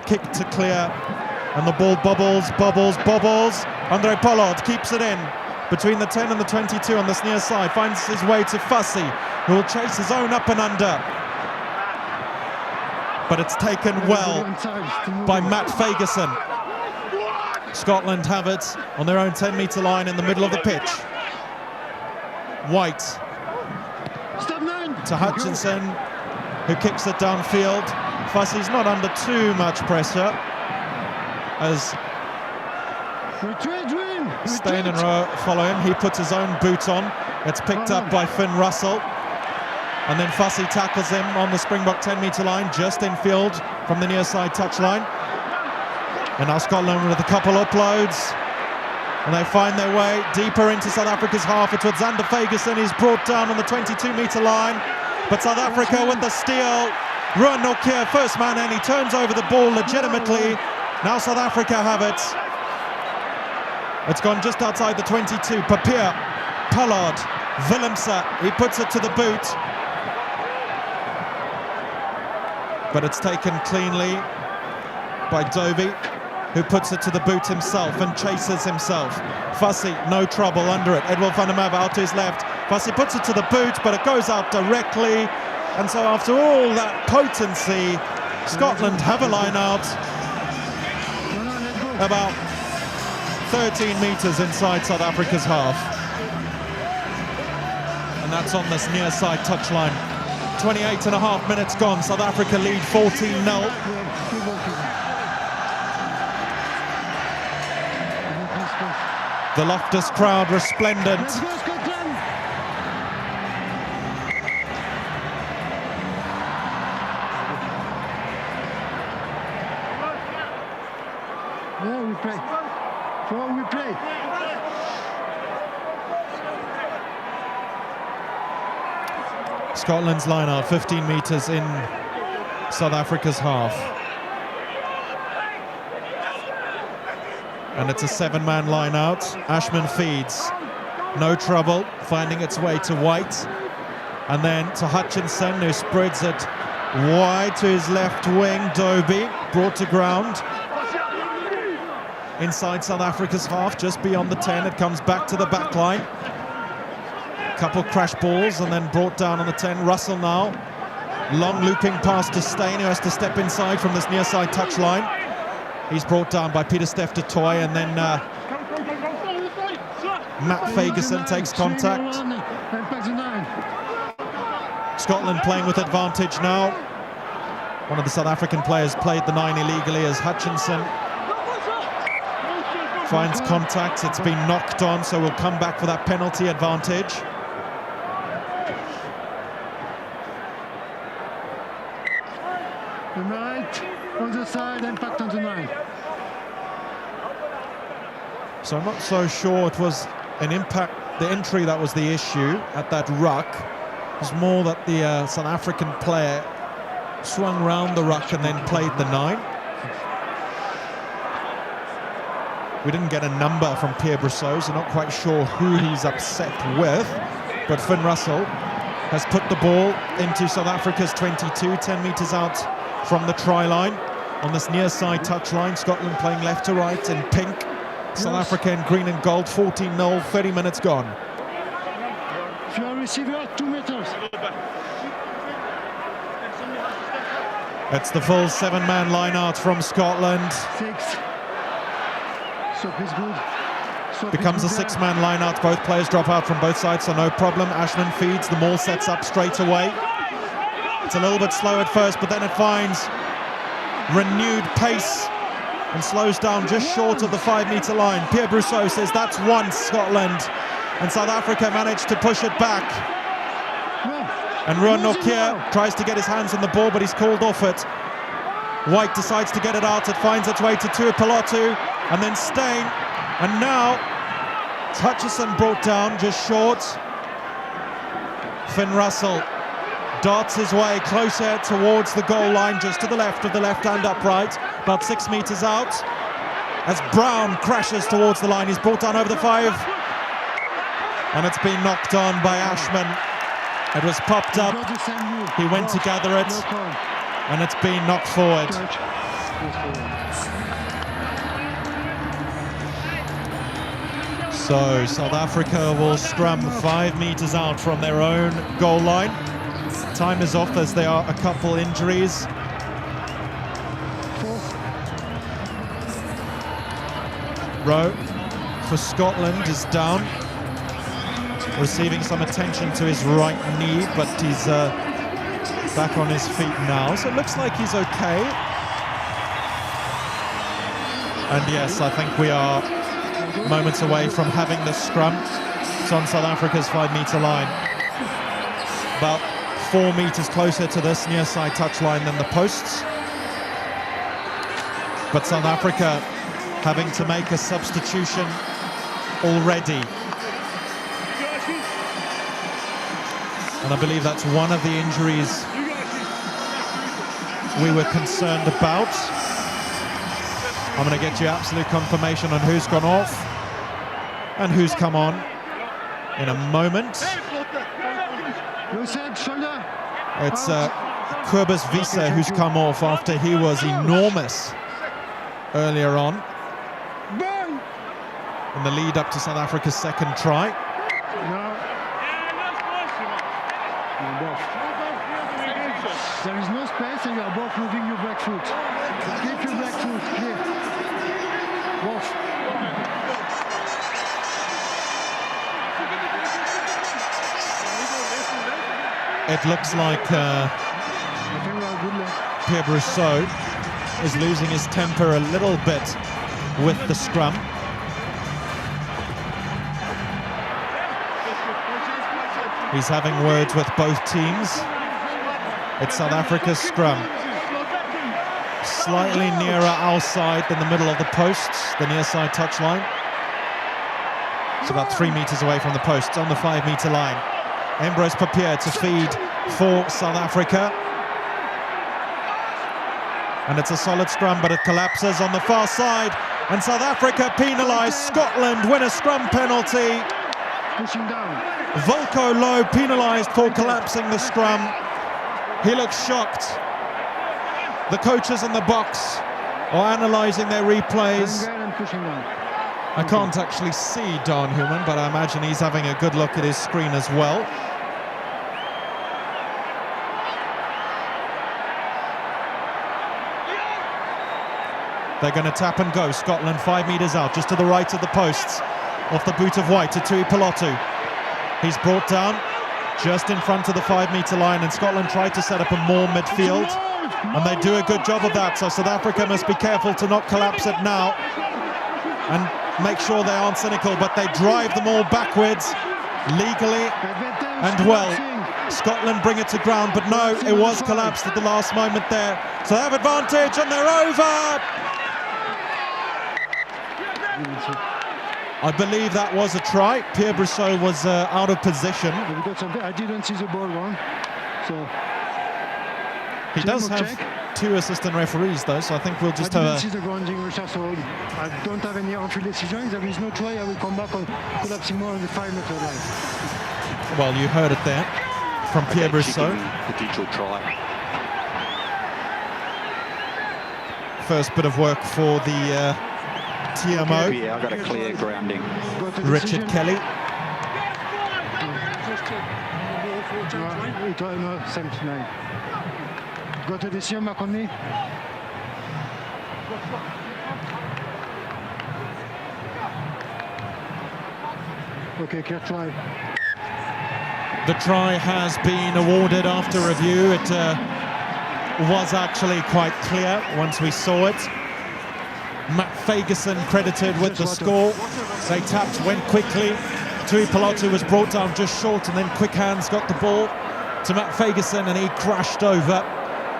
kick to clear. And the ball bobbles. Handré Pollard keeps it in between the 10 and the 22 on this near side. Finds his way to Fussy, who will chase his own up and under. But it's taken well by Matt Fagerson. Scotland have it on their own 10-metre line in the middle of the pitch. White to Hutchinson, who kicks it downfield. Fussy's not under too much pressure as Steyn and Rowe follow him. He puts his own boot on. It's picked up by Finn Russell. And then Fussy tackles him on the Springbok 10-metre line, just infield from the near side touchline. And now Scotland with a couple uploads. And they find their way deeper into South Africa's half. It's with Xander Fagerson. He's brought down on the 22-metre line. But South Africa with the steal. Ruan Nokia, first man in. He turns over the ball legitimately. Now South Africa have it. It's gone just outside the 22. Papier, Pollard, Willemse. He puts it to the boot. But it's taken cleanly by Dovey, who puts it to the boot himself and chases himself. Fussy, no trouble under it. Edwin van der Merwe out to his left. Fussy puts it to the boot, but it goes out directly. And so after all that potency, Scotland have a line out about 13 metres inside South Africa's half. And that's on this near side touchline. 28.5 minutes gone. South Africa lead 14-0. The Loftus crowd resplendent. Yeah, we play. For we play. Scotland's line out 15 metres in South Africa's half. And it's a 7-man line out. Ashman feeds. No trouble, finding its way to White. And then to Hutchinson, who spreads it wide to his left wing. Dobie brought to ground. Inside South Africa's half, just beyond the 10. It comes back to the back line. Couple crash balls and then brought down on the 10. Russell now. Long looping pass to Steyn, who has to step inside from this near side touchline. He's brought down by Pieter-Steph du Toit, and then Matt Fagerson takes contact. Scotland playing with advantage now. One of the South African players played the 9 illegally as Hutchinson finds contact. It's been knocked on, so we'll come back for that penalty advantage. The right on the side, impact on the 9. So I'm not so sure it was an impact, the entry that was the issue at that ruck. It was more that the South African player swung round the ruck and then played the 9. We didn't get a number from Pierre Brousseau, so not quite sure who he's upset with. But Finn Russell has put the ball into South Africa's 22, 10 metres out from the try line. On this near side touchline, Scotland playing left to right in pink. South Africa in green and gold, 14-0, 30 minutes gone. If you're a receiver, 2 meters. It's the full 7-man line-out from Scotland. 6. So he's good. So Becomes a 6-man line-out. Both players drop out from both sides, so no problem. Ashman feeds, the maul sets up straight away. It's a little bit slow at first, but then it finds renewed pace and slows down just short of the 5-metre line. Pierre Brousseau says that's once Scotland, and South Africa managed to push it back. And Ruan Nokia tries to get his hands on the ball, but he's called off it. White decides to get it out. It finds its way to Tuipulotu, and then Steyn. And now it's Hutchison brought down just short. Finn Russell darts his way closer towards the goal line, just to the left of the left-hand upright, about 6 metres out. As Brown crashes towards the line, he's brought down over the 5. And it's been knocked on by Ashman. It was popped up, he went to gather it, and it's been knocked forward. So South Africa will scrum 5 metres out from their own goal line. Time is off as there are a couple injuries. Rowe for Scotland is down, receiving some attention to his right knee, but he's back on his feet now, so it looks like he's okay. And yes, I think we are moments away from having the scrum. It's on South Africa's 5-metre line, about 4 metres closer to this near side touchline than the posts. But South Africa having to make a substitution already. And I believe that's one of the injuries we were concerned about. I'm going to get you absolute confirmation on who's gone off and who's come on in a moment. It's Kobus Wiese who's come off after he was enormous earlier on in the lead up to South Africa's second try. There is no space and you are both moving your back foot. Keep your back foot clear. Both. It looks like Pierre Brousseau is losing his temper a little bit with the scrum. He's having words with both teams. It's South Africa's scrum. Slightly nearer our side than the middle of the posts, the near side touchline. It's about 3 metres away from the posts on the 5-metre line. Ambrose Papier to feed for South Africa. And it's a solid scrum, but it collapses on the far side. And South Africa penalised. Scotland win a scrum penalty. Pushing down. Volko Low penalised for collapsing the scrum. He looks shocked. The coaches in the box are analysing their replays. I can't actually see Don Human, but I imagine he's having a good look at his screen as well. They're going to tap and go. Scotland 5 metres out, just to the right of the posts. Off the boot of White to Tuipulotu. He's brought down just in front of the 5-metre line, and Scotland tried to set up a more midfield. And they do a good job of that, so South Africa must be careful to not collapse it now and make sure they aren't cynical, but they drive them all backwards legally and well. Scotland bring it to ground, but no, it was collapsed at the last moment there. So they have advantage and they're over. I believe that was a try. Pierre Brousseau was out of position. I didn't see the ball one, so he does have two assistant referees though, so I think we'll just have a... I didn't see the grounding, Richard, so I don't have any on-field decision. If there is no try, I will come back on collapsing more on the 5-meter line. Well, you heard it there from Pierre Brousseau. Potential try. First bit of work for the TMO. Yeah, I got a clear grounding. Richard Kelly. No, 79. Got a decision, Maconi. Okay, clear try. The try has been awarded after review. It was actually quite clear once we saw it. Matt Fagerson credited with the score. They tapped, went quickly. Tui Pilotu was brought down just short, and then quick hands got the ball to Matt Fagerson, and he crashed over.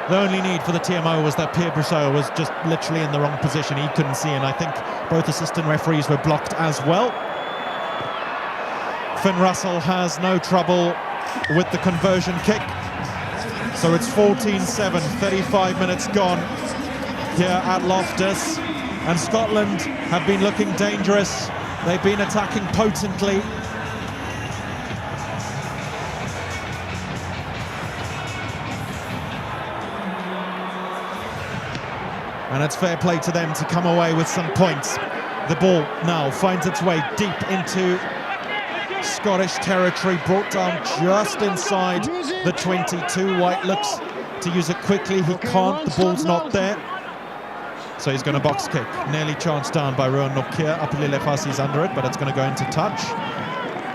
The only need for the TMO was that Pierre Brousseau was just literally in the wrong position. He couldn't see, and I think both assistant referees were blocked as well. Finn Russell has no trouble with the conversion kick. So it's 14-7, 35 minutes gone here at Loftus. And Scotland have been looking dangerous. They've been attacking potently. And it's fair play to them to come away with some points. The ball now finds its way deep into Scottish territory, brought down just inside the 22. White looks to use it quickly. He can't, the ball's not there. So he's going to box kick. Nearly charged down by Rowan Nokia. Apulile Fasi's under it, but it's going to go into touch.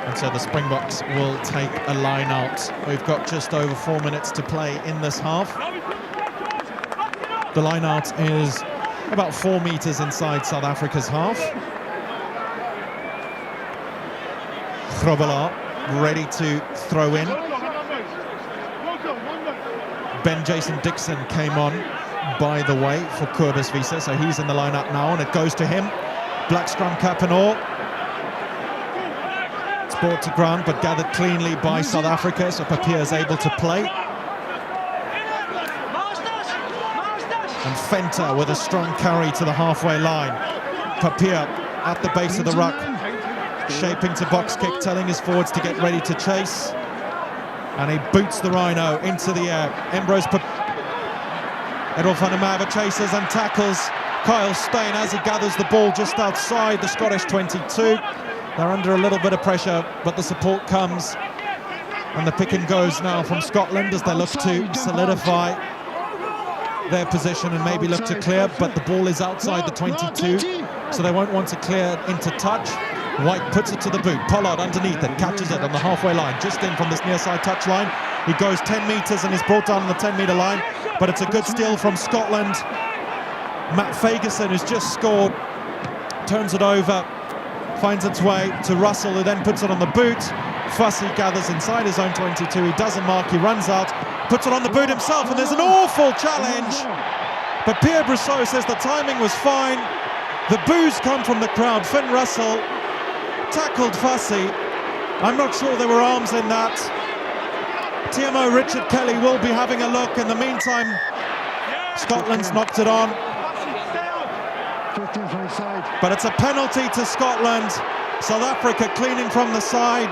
And so the Springboks will take a line out. We've got just over 4 minutes to play in this half. The line out is about 4 meters inside South Africa's half. Grobelaar ready to throw in. Ben Jason Dixon came on, by the way, for Cobus Wiese, so he's in the lineup now, and it goes to him. Black scrum cap and all. It's brought to ground, but gathered cleanly by South Africa, so Papier is able to play. And Fenter with a strong carry to the halfway line. Papier at the base of the ruck, shaping to box kick, telling his forwards to get ready to chase. And he boots the Rhino into the air. Ambrose Edward van der Merwe chases and tackles Kyle Steyn as he gathers the ball just outside the Scottish 22. They're under a little bit of pressure, but the support comes. And the pick and goes now from Scotland as they look to solidify their position and maybe look to clear, but the ball is outside the 22, so they won't want to clear into touch. White puts it to the boot. Pollard underneath it, catches it on the halfway line, just in from this near side touch line. He goes 10 metres and is brought down on the 10-metre line, but it's a good steal from Scotland. Matt Fagerson, who's just scored, turns it over, finds its way to Russell, who then puts it on the boot. Fussy gathers inside his own 22. He doesn't mark, he runs out, puts it on the boot himself, and there's an awful challenge. But Pierre Brousseau says the timing was fine. The boos come from the crowd. Finn Russell tackled Fussy. I'm not sure there were arms in that. TMO Richard Kelly will be having a look. In the meantime, Scotland's knocked it on. But it's a penalty to Scotland. South Africa cleaning from the side.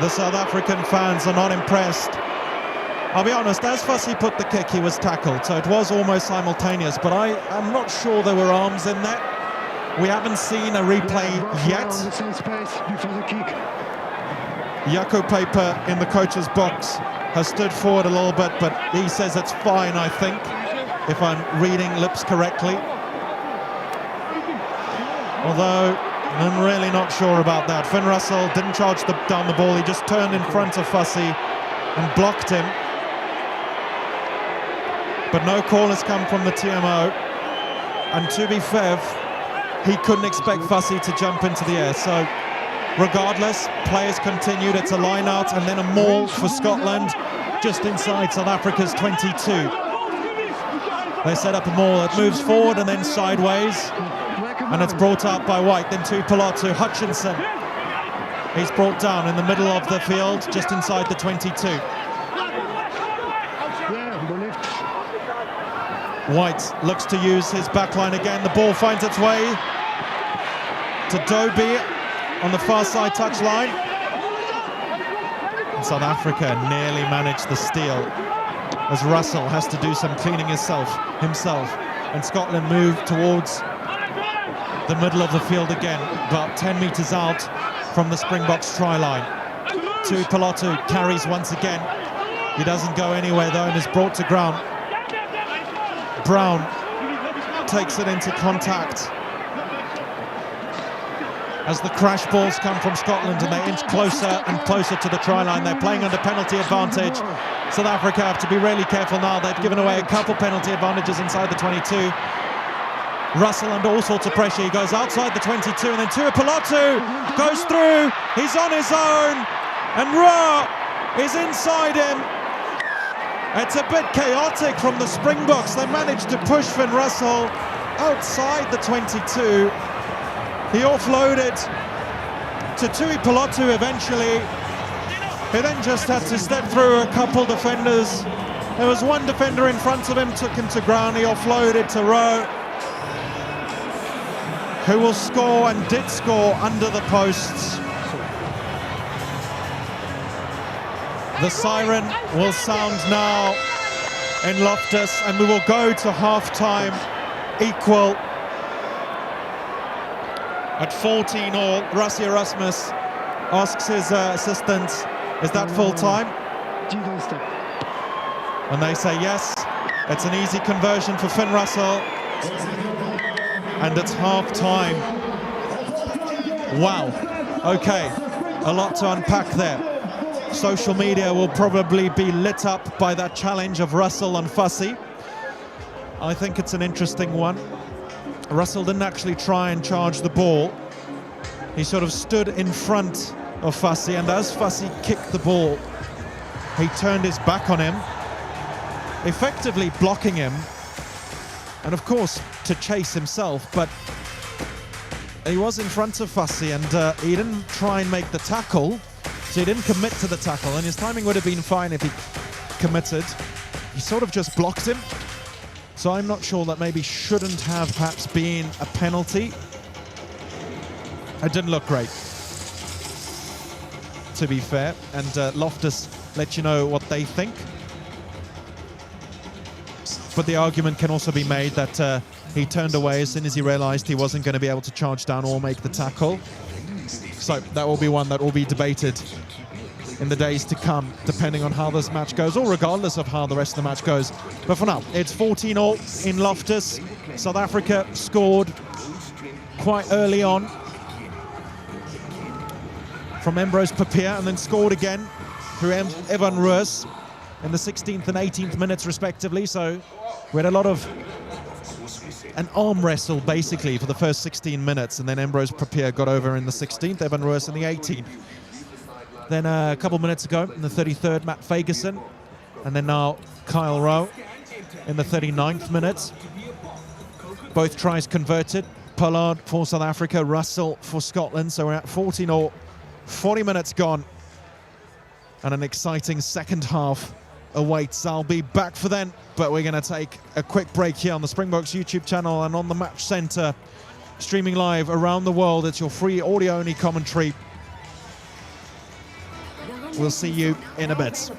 The South African fans are not impressed. I'll be honest, as Fussy put the kick, he was tackled, so it was almost simultaneous, but I'm not sure there were arms in there. We haven't seen a replay yet. Jaco Paper in the coach's box has stood forward a little bit, but he says it's fine, I think, if I'm reading lips correctly. Although, I'm really not sure about that. Finn Russell didn't charge down the ball, he just turned in front of Fussy and blocked him. But no call has come from the TMO. And to be fair, he couldn't expect Fussy to jump into the air. So regardless, players continued. It's a line out and then a maul for Scotland just inside South Africa's 22. They set up a maul that moves forward and then sideways. And it's brought out by White, then to Pilotu. Hutchinson. He's brought down in the middle of the field, just inside the 22. White looks to use his backline again. The ball finds its way to Dobie on the far side touchline. And South Africa nearly managed the steal as Russell has to do some cleaning himself. And Scotland move towards the middle of the field again, about 10 metres out from the Springboks try line. To Pilotu, carries once again. He doesn't go anywhere though and is brought to ground. Brown takes it into contact as the crash balls come from Scotland and they inch closer and closer to the try line. They're playing under penalty advantage. South Africa have to be really careful now. They've given away a couple penalty advantages inside the 22. Russell under all sorts of pressure. He goes outside the 22 and then Tua Pilotu goes through. He's on his own and Ra is inside him. It's a bit chaotic from the Springboks. They managed to push Finn Russell outside the 22. He offloaded to Tui Pilotu eventually. He then just had to step through a couple defenders. There was one defender in front of him, took him to ground. He offloaded to Rowe, who will score and did score under the posts. The siren will sound now in Loftus and we will go to half-time equal at 14-all. Rassie Erasmus asks his assistant, is that full time? And they say yes. It's an easy conversion for Finn Russell. And it's half-time. Wow. Okay, a lot to unpack there. Social media will probably be lit up by that challenge of Russell and Fussy. I think it's an interesting one. Russell didn't actually try and charge the ball. He sort of stood in front of Fussy, and as Fussy kicked the ball, he turned his back on him, effectively blocking him, and of course to chase himself, but he was in front of Fussy and he didn't try and make the tackle. So he didn't commit to the tackle, and his timing would have been fine if he committed. He sort of just blocked him. So I'm not sure that maybe shouldn't have perhaps been a penalty. It didn't look great, to be fair. And Loftus let you know what they think. But the argument can also be made that he turned away as soon as he realized he wasn't going to be able to charge down or make the tackle. So that will be one that will be debated in the days to come, depending on how this match goes, or regardless of how the rest of the match goes. But for now, it's 14-all in Loftus. South Africa scored quite early on from Ambrose Papier, and then scored again through Evan Roos in the 16th and 18th minutes, respectively. So we had a lot of an arm wrestle, basically, for the first 16 minutes, and then Ambrose Papier got over in the 16th, Evan Roos in the 18th. Then a couple minutes ago, in the 33rd, Matt Fagerson, and then now Kyle Rowe in the 39th minute. Both tries converted. Pollard for South Africa, Russell for Scotland. So we're at 14-all, 40 minutes gone, and an exciting second half awaits. I'll be back for then, but we're going to take a quick break here on the Springboks YouTube channel and on the Match Center, streaming live around the world. It's your free audio-only commentary. We'll see you in a bit.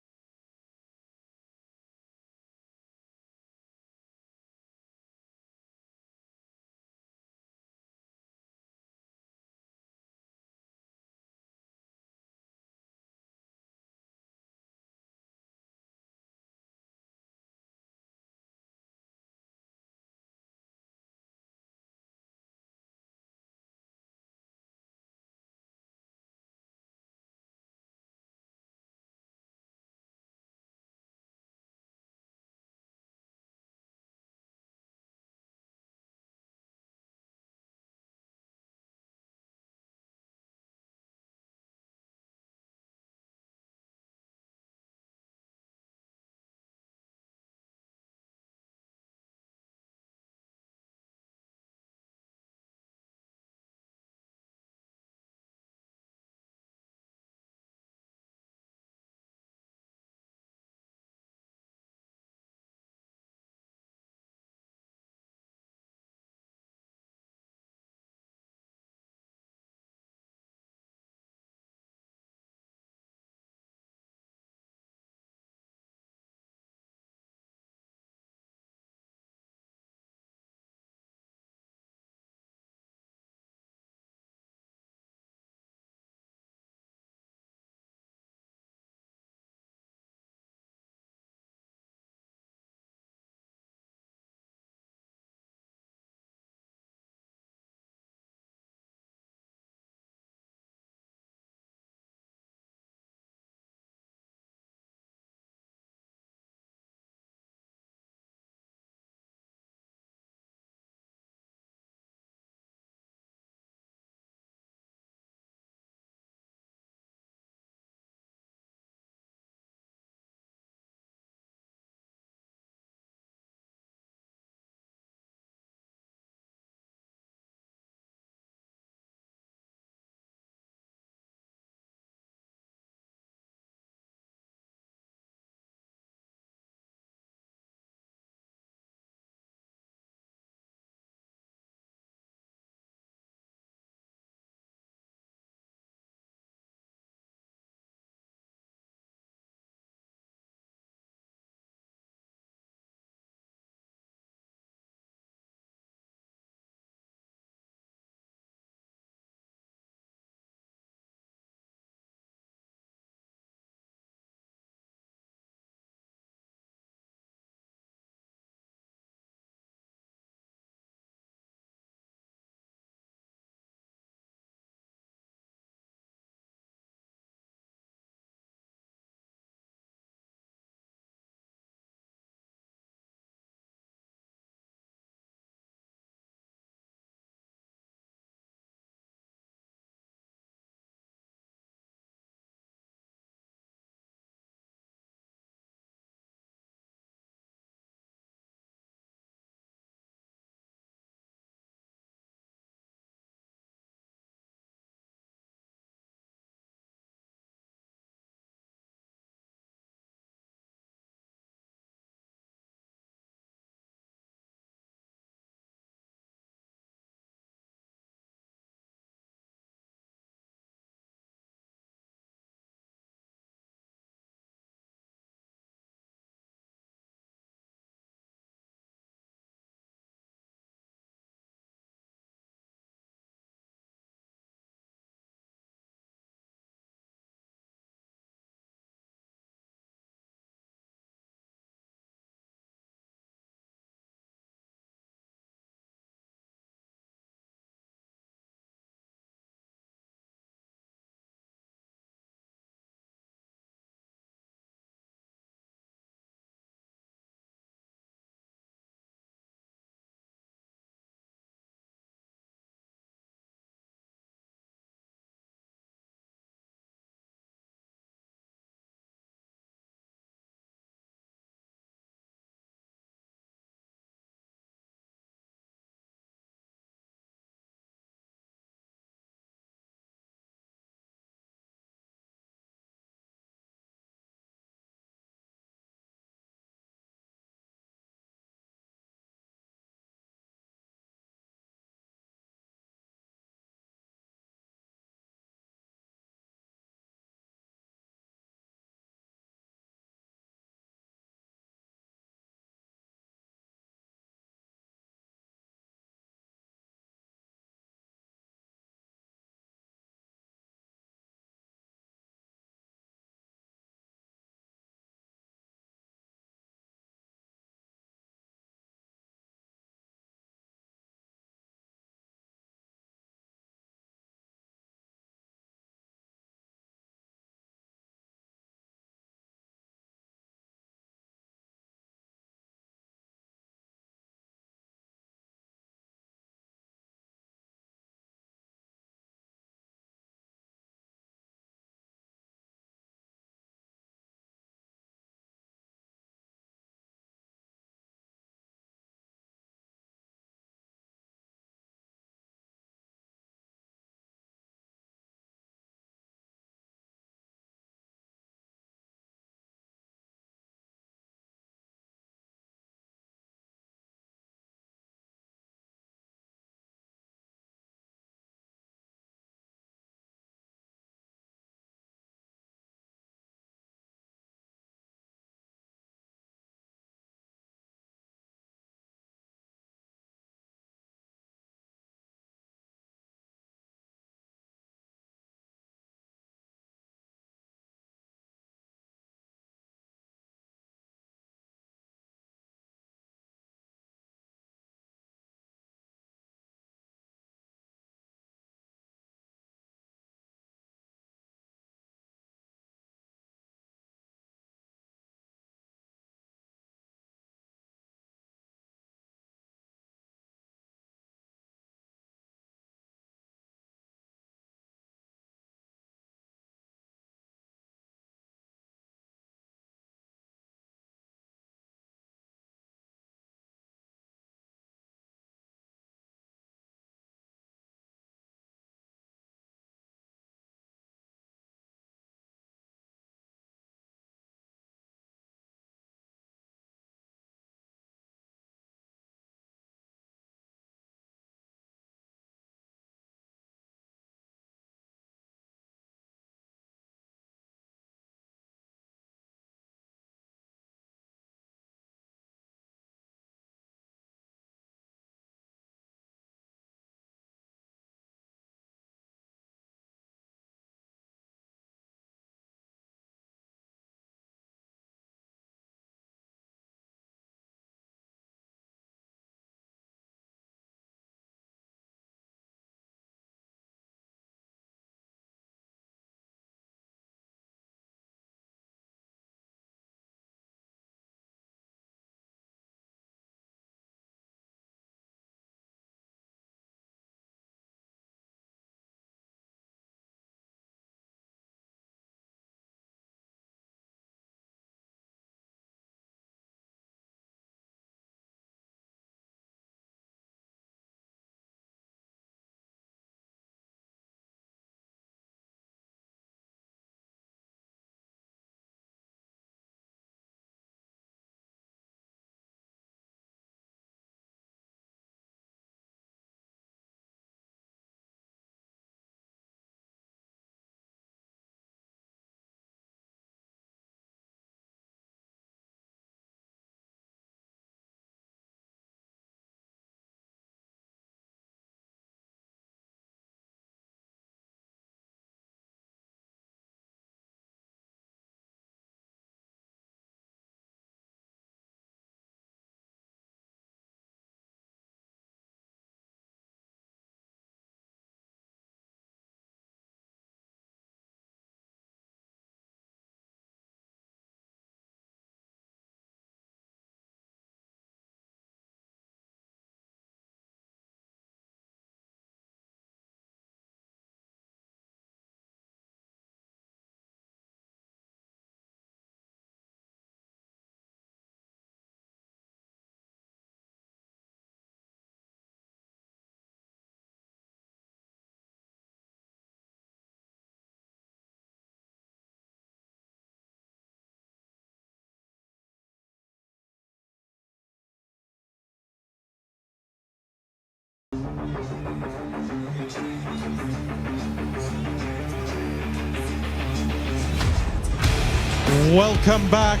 Welcome back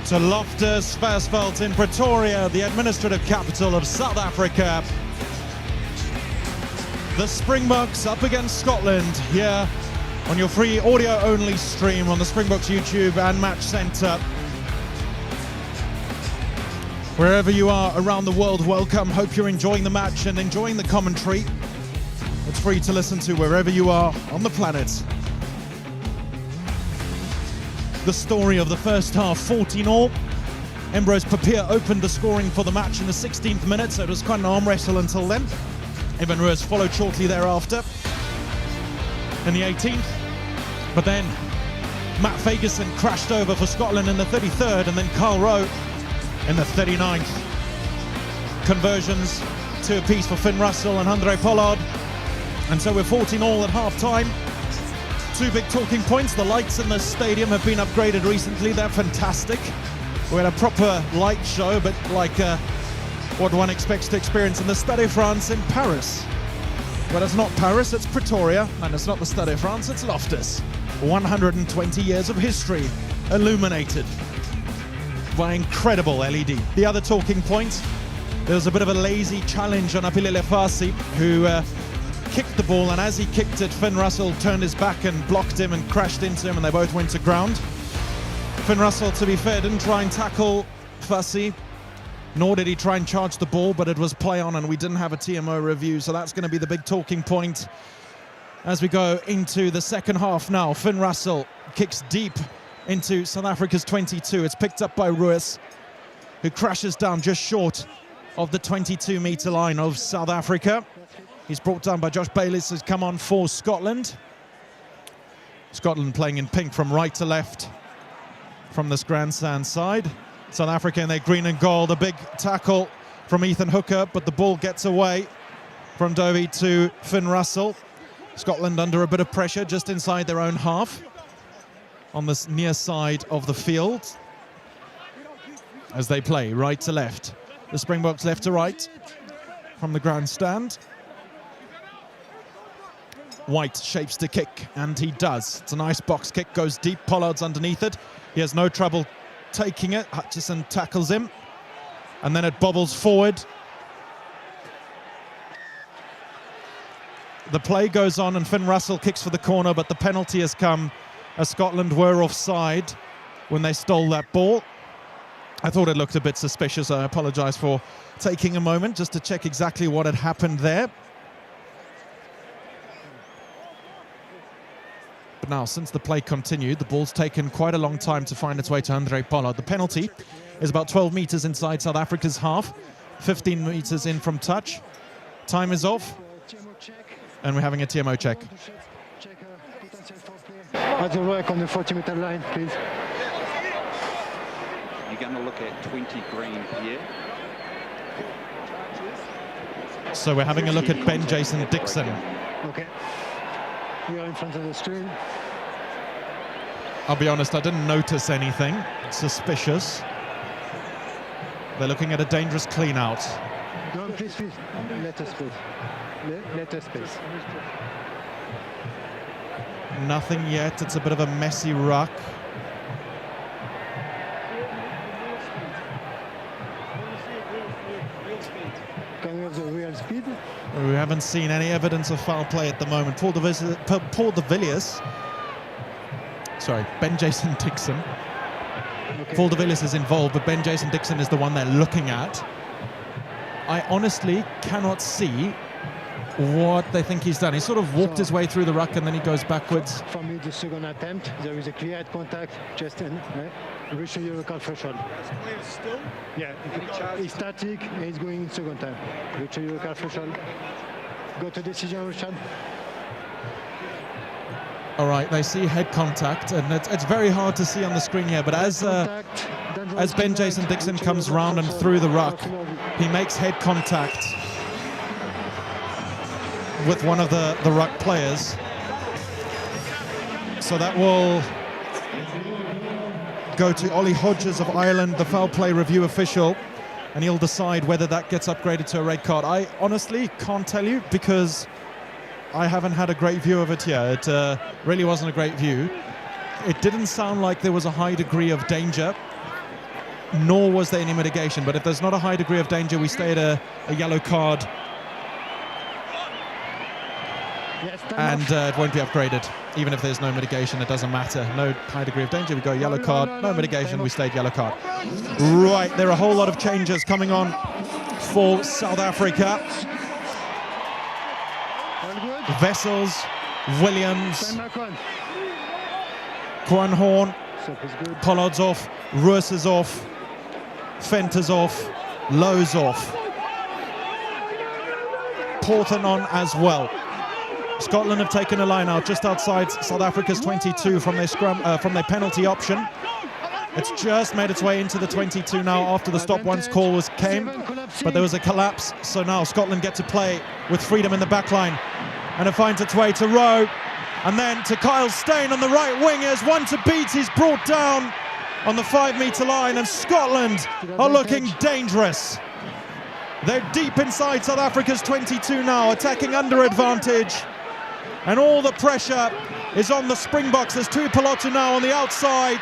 to Loftus Versfeld in Pretoria, the administrative capital of South Africa. The Springboks up against Scotland here on your free audio-only stream on the Springboks YouTube and Match Centre. Wherever you are around the world, welcome. Hope you're enjoying the match and enjoying the commentary. It's free to listen to wherever you are on the planet. The story of the first half, 14-all. Ambrose Papier opened the scoring for the match in the 16th minute, so it was quite an arm wrestle until then. Evan Ruiz followed shortly thereafter in the 18th. But then Matt Fagerson crashed over for Scotland in the 33rd, and then Carl Rowe in the 39th. Conversions, 2 apiece for Finn Russell and Andre Pollard. And so we're 14-all at half-time. 2 big talking points. The lights in the stadium have been upgraded recently. They're fantastic. We had a proper light show, but like what one expects to experience in the Stade de France in Paris. But it's not Paris, it's Pretoria, and it's not the Stade de France, it's Loftus. 120 years of history illuminated by incredible LED. The other talking point, there was a bit of a lazy challenge on Apilele Fasi, who kicked the ball, and as he kicked it, Finn Russell turned his back and blocked him and crashed into him, and they both went to ground. Finn Russell, to be fair, didn't try and tackle Fasi, nor did he try and charge the ball, but it was play on and we didn't have a TMO review, so that's going to be the big talking point as we go into the second half now. Finn Russell kicks deep into South Africa's 22. It's picked up by Ruiz, who crashes down just short of the 22-meter line of South Africa. He's brought down by Josh Bayliss, who's come on for Scotland. Scotland playing in pink from right to left from this grandstand side. South Africa in their green and gold. A big tackle from Ethan Hooker, but the ball gets away from Dovey to Finn Russell. Scotland under a bit of pressure just inside their own half on this near side of the field as they play right to left. The Springboks left to right from the grandstand. White shapes to kick, and he does. It's a nice box kick, goes deep. Pollard's underneath it. He has no trouble taking it. Hutchison tackles him, and then it bobbles forward. The play goes on, and Finn Russell kicks for the corner, but the penalty has come as Scotland were offside when they stole that ball. I thought it looked a bit suspicious. I apologize for taking a moment just to check exactly what had happened there. But now, since the play continued, the ball's taken quite a long time to find its way to Andre Pollard. The penalty is about 12 meters inside South Africa's half, 15 meters in from touch. Time is off, and we're having a TMO check. At the work on the 40-meter line, please. You're going to look at 20 green here. So we're having a look at Ben Jason Dixon. Okay. We are in front of the screen. I'll be honest, I didn't notice anything suspicious. They're looking at a dangerous clean-out. No, please. Let us please. Let us please. Nothing yet. It's a bit of a messy ruck. Can we have the real speed? We haven't seen any evidence of foul play at the moment. Ben Jason Dixon. Okay. Paul de Villiers is involved, but Ben Jason Dixon is the one they're looking at. I honestly cannot see what they think he's done. He sort of walked his way through the ruck and then he goes backwards. For me, the second attempt, there is a clear head contact, just in, reach your local threshold. Still? Yeah, he's static and he's going second time. Reach your local threshold. Go to decision, Richard. All right, they see head contact, and it's very hard to see on the screen here, but as Ben Jason Dixon comes round and through the ruck, he makes head contact with one of the ruck players. So that will go to Ollie Hodges of Ireland, the foul play review official, and he'll decide whether that gets upgraded to a red card. I honestly can't tell you because I haven't had a great view of it here. It really wasn't a great view. it didn't sound like there was a high degree of danger, nor was there any mitigation. But if there's not a high degree of danger, we stay at a yellow card. And it won't be upgraded. Even if there's no mitigation, it doesn't matter. No high degree of danger, we go yellow card. No mitigation, we stayed yellow card. Right, there are a whole lot of changes coming on for South Africa. Wessels, Williams, Quan Horn, Pollard's off, Roos is off, Fenter's off, Lowe's off. Porthen on as well. Scotland have taken a line out just outside South Africa's 22 from their from their penalty option. It's just made its way into the 22 now after the stop once call came, but there was a collapse. So now Scotland get to play with freedom in the back line, and it finds its way to Rowe, and then to Kyle Steyn on the right wing. As one to beat, he's brought down on the 5-meter line, and Scotland are looking dangerous. They're deep inside South Africa's 22 now, attacking under advantage. And all the pressure is on the Springboks. There's Tuipulotu now on the outside.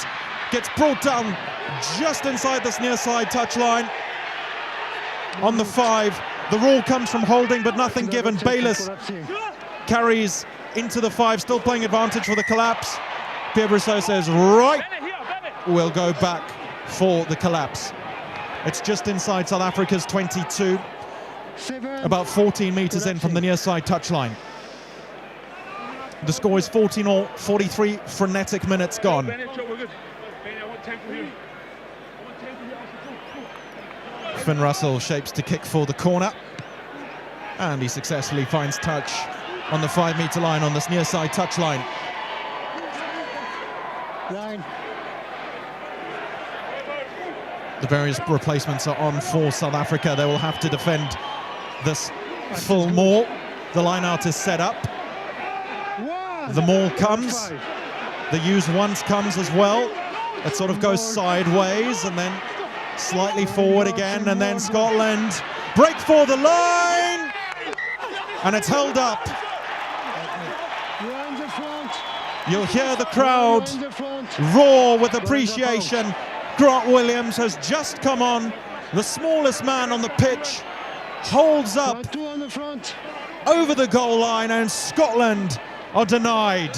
Gets brought down just inside this near side touchline. On the 5. The rule comes from holding, but nothing given. Bayliss carries into the 5, still playing advantage for the collapse. Pierre Brousseau says, right, we'll go back for the collapse. It's just inside South Africa's 22, about 14 meters in from the near side touchline. The score is 14-all, 43 frenetic minutes gone. Finn Russell shapes to kick for the corner, and he successfully finds touch on the 5-meter line on this near side touchline. The various replacements are on for South Africa. They will have to defend this full maul. The line out is set up. The maul comes. The use once comes as well. It sort of goes sideways and then slightly forward again, and then Scotland break for the line, and it's held up. You'll hear the crowd roar with appreciation. Grant Williams has just come on, the smallest man on the pitch, holds up over the goal line, and Scotland are denied.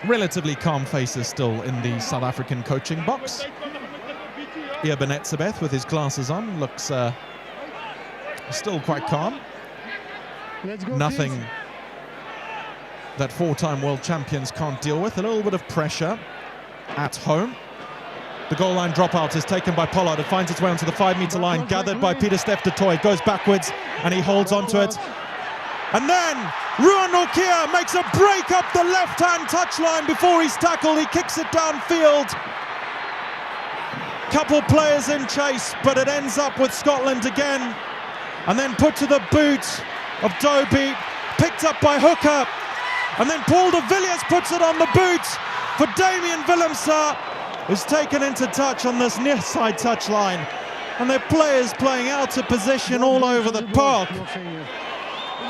Relatively calm faces still in the South African coaching box. Eben Etzebeth with his glasses on looks still quite calm. Nothing that 4-time world champions can't deal with. A little bit of pressure at home. The goal line dropout is taken by Pollard. It finds its way onto the 5-meter line, gathered by Pieter-Steph du Toit. Goes backwards and he holds onto it. And then Ruan Nokia makes a break up the left-hand touchline before he's tackled. He kicks it downfield. Couple players in chase, but it ends up with Scotland again. And then put to the boot of Dobie, picked up by Hooker. And then Paul de Villiers puts it on the boot for Damien Willemse, who's taken into touch on this near side touchline. And their players playing out of position all over the park.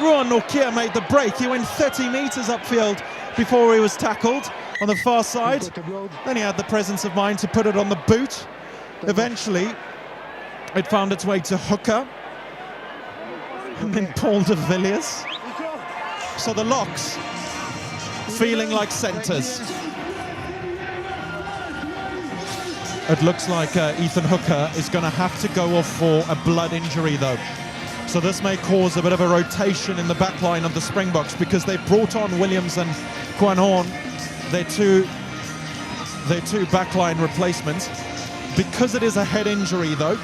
Ruan Nokia made the break. He went 30 meters upfield before he was tackled on the far side. Then he had the presence of mind to put it on the boot. Eventually, it found its way to Hooker. And then Paul de Villiers. So the locks feeling like centres. It looks like Ethan Hooker is going to have to go off for a blood injury though. So this may cause a bit of a rotation in the back line of the Springboks, because they've brought on Williams and Quan Horn, their two backline replacements. Because it is a head injury though,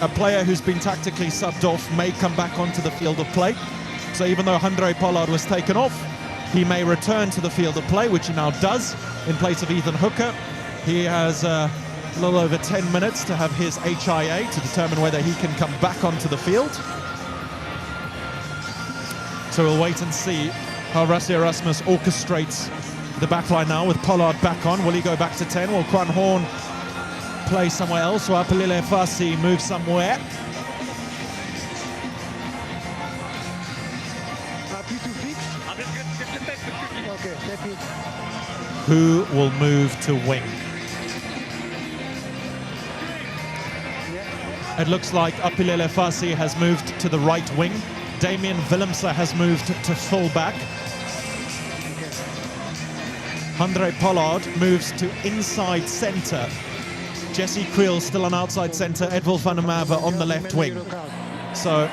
a player who's been tactically subbed off may come back onto the field of play. So even though Handré Pollard was taken off, he may return to the field of play, which he now does in place of Ethan Hooker. He has a little over 10 minutes to have his HIA to determine whether he can come back onto the field. So we'll wait and see how Rassie Erasmus orchestrates the backline now with Pollard back on. Will he go back to 10? Will Quan Horn play somewhere else? Or Apelile Fassi move somewhere? Okay, take it. Who will move to wing? It looks like Apilele Fassi has moved to the right wing. Damien Willemse has moved to full-back. Andre Pollard moves to inside centre. Jesse Creel still on outside centre. Edwil van der Merwe on the left wing. So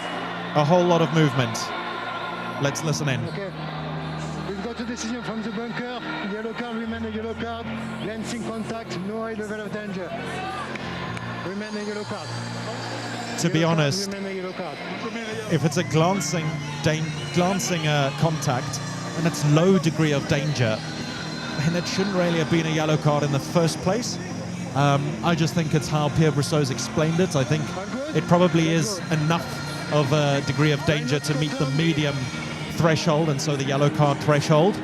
a whole lot of movement. Let's listen in. Okay. We've got a decision from the bunker. Yellow card, remain a yellow card. Glancing contact, no high level of danger. Remain a yellow card. To be honest, remain a yellow card. if it's a glancing contact and it's low degree of danger, then it shouldn't really have been a yellow card in the first place. I just think it's how Pierre Brousseau's explained it. I think it probably is enough of a degree of danger to meet the medium threshold, and so the yellow card threshold.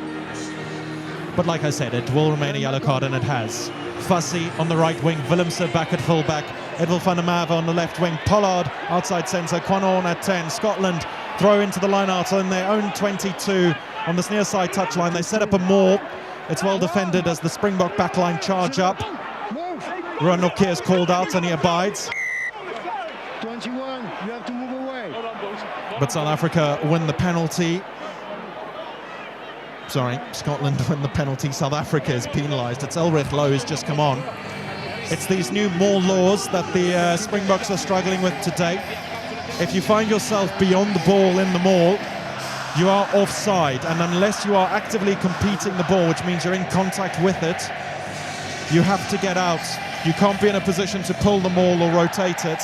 But like I said, it will remain a yellow card, and it has. Fassi on the right wing, Willemse back at full-back, Edwil van der Merwe on the left wing, Pollard outside centre, Quanon at 10. Scotland throw into the line-out on their own 22 on this near side touchline. They set up a maul. It's well defended as the Springbok backline charge up. Ruan Nokia is called out and he abides. 21, you have to move away. But South Africa win the penalty. Sorry, Scotland win the penalty. South Africa is penalised. It's Elrith Lowe who's just come on. It's these new maul laws that the Springboks are struggling with today. If you find yourself beyond the ball in the maul, you are offside, and unless you are actively competing the ball, which means you're in contact with it, you have to get out. You can't be in a position to pull the maul or rotate it.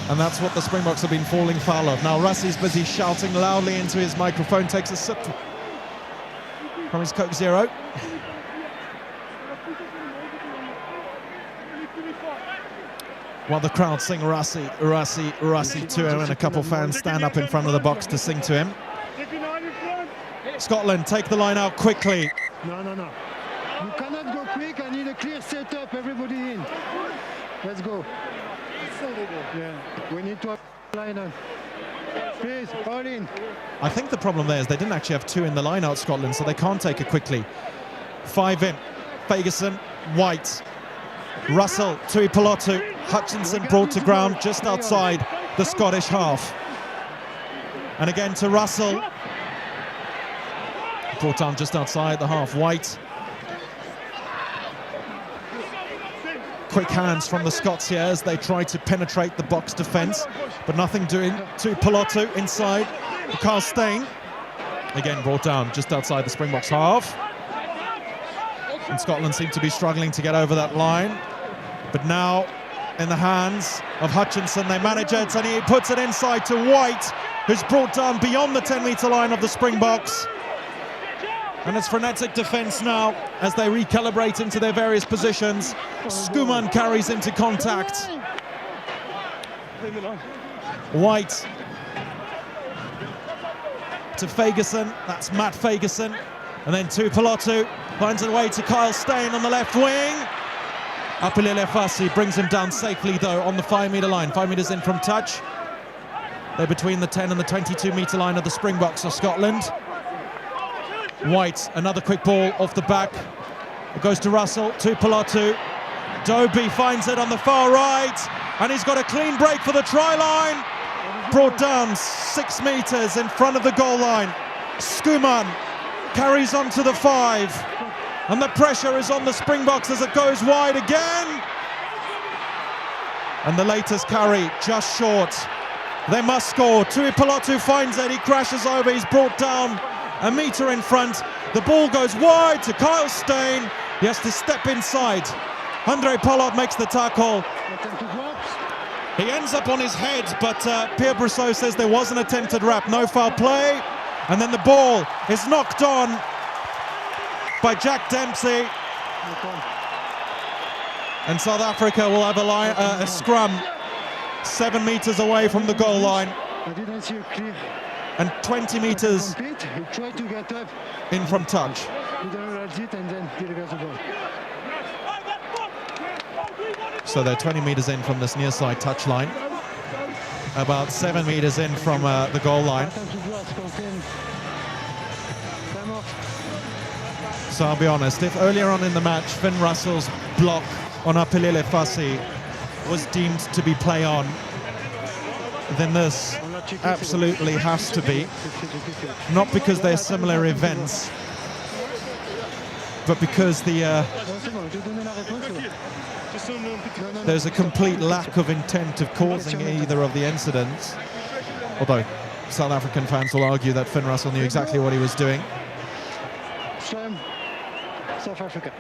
And that's what the Springboks have been falling foul of. Now Rassi's busy shouting loudly into his microphone, takes a sip from his Coke Zero. While the crowd sing Rassi, Rassi, Rassi to him, and a couple fans stand up in front of the box to sing to him. Scotland take the line out quickly. No. You cannot go quick. I need a clear setup. Everybody in. Let's go. Yeah, we need to have a line out. Please, all in. I think the problem there is they didn't actually have two in the line out, Scotland, so they can't take it quickly. 5 in. Ferguson, White, Russell, Tui Pelotu, Hutchinson brought to ground just outside the Scottish half. And again to Russell. Brought down just outside the half. White. Quick hands from the Scots here as they try to penetrate the box defence, but nothing doing. To Pelotu inside. Carl Steyn. Again brought down just outside the Springboks half. And Scotland seem to be struggling to get over that line. But now in the hands of Hutchinson, they manage it, and he puts it inside to White, who's brought down beyond the 10-metre line of the Springboks. And it's frenetic defence now as they recalibrate into their various positions. Skuman carries into contact. White to Ferguson, that's Matt Ferguson. And then to Pelotu, finds a way to Kyle Steyn on the left wing. Apilele Fassi brings him down safely though on the 5-metre line. 5 metres in from touch. They're between the 10 and the 22-metre line of the Springboks of Scotland. White, another quick ball off the back. It goes to Russell, to Pelotu. Dobie finds it on the far right, and he's got a clean break for the try line. Brought down 6 metres in front of the goal line. Skuman carries on to the 5, and the pressure is on the Springboks as it goes wide again. And the latest carry just short. They must score. Tui Pelotu finds it, he crashes over, he's brought down a metre in front. The ball goes wide to Kyle Steyn. He has to step inside. Andre Pollard makes the tackle. He ends up on his head, but Pierre Brousseau says there was an attempted wrap, no foul play. And then the ball is knocked on by Jack Dempsey. And South Africa will have a scrum 7 metres away from the goal line. I didn't see a clear. And 20 metres in from touch. So they're 20 metres in from this near side touch line. about 7 meters in from the goal line. So I'll be honest, if earlier on in the match Finn Russell's block on Apelele Fassi was deemed to be play on, then this absolutely has to be. Not because they're similar events, but because there's a complete lack of intent of causing either of the incidents. Although South African fans will argue that Finn Russell knew exactly what he was doing. South Africa.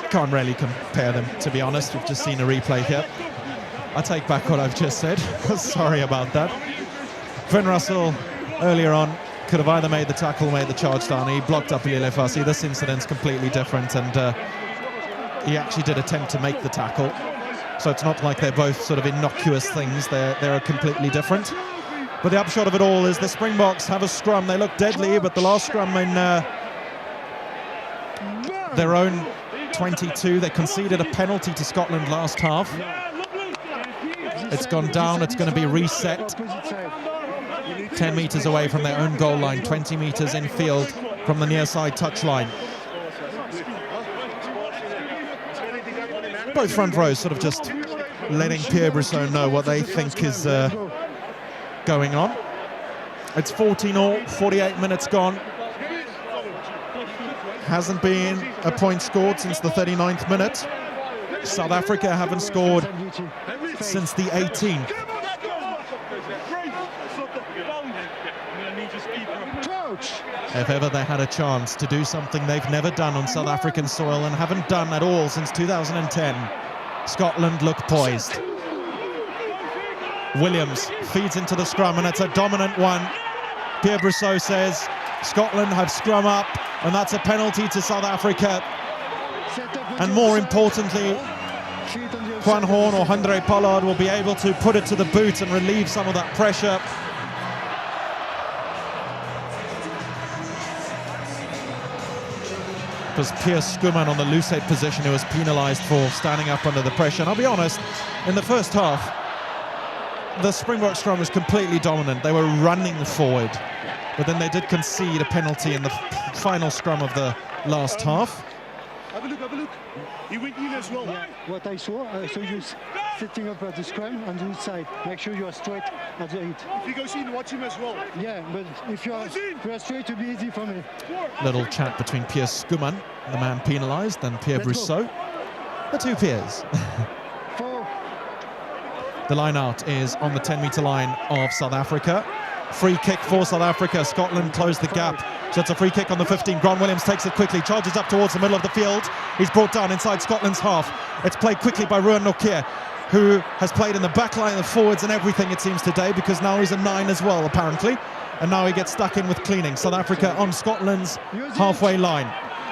Can't really compare them, to be honest. We've just seen a replay here. I take back what I've just said. Sorry about that. Finn Russell earlier on could have either made the tackle or made the charge down. He blocked up Apelele Fassi. This incident's completely different, and he actually did attempt to make the tackle. So it's not like they're both sort of innocuous things. They're completely different. But the upshot of it all is the Springboks have a scrum. They look deadly, but the last scrum in their own 22, they conceded a penalty to Scotland last half. It's gone down, it's going to be reset. 10 metres away from their own goal line, 20 metres infield from the near side touchline. Both front rows sort of just letting Pierre Brousseau know what they think is going on. It's 14-all, 48 minutes gone. Hasn't been a point scored since the 39th minute. South Africa haven't scored since the 18th. If ever they had a chance to do something they've never done on South African soil and haven't done at all since 2010, Scotland look poised. Williams feeds into the scrum, and it's a dominant one. Pierre Brousseau says Scotland have scrum up, and that's a penalty to South Africa. And more importantly, Juan Horn or Andre Pollard will be able to put it to the boot and relieve some of that pressure. It was Pierre Schoeman on the loose head position who was penalised for standing up under the pressure. And I'll be honest, in the first half, the Springbok scrum was completely dominant. They were running forward, but then they did concede a penalty in the final scrum of the last half. Have a look. He went in as well. Yeah, what I saw you sitting up at the scrum on the inside. Make sure you are straight at the hit. If he goes in, watch him as well. Yeah, but if you are straight, it'll be easy for me. Little chat between Pierre Schoeman, the man penalised, and Pierre Brousseau, the two Piers. The line out is on the 10-metre line of South Africa. Free kick for South Africa. Scotland closed the gap. So it's a free kick on the 15. Grant Williams takes it quickly, charges up towards the middle of the field. He's brought down inside Scotland's half. It's played quickly by Ruan Nokia, who has played in the back line, the forwards and everything it seems today, because now he's a 9 as well, apparently. And now he gets stuck in with cleaning. South Africa on Scotland's halfway line.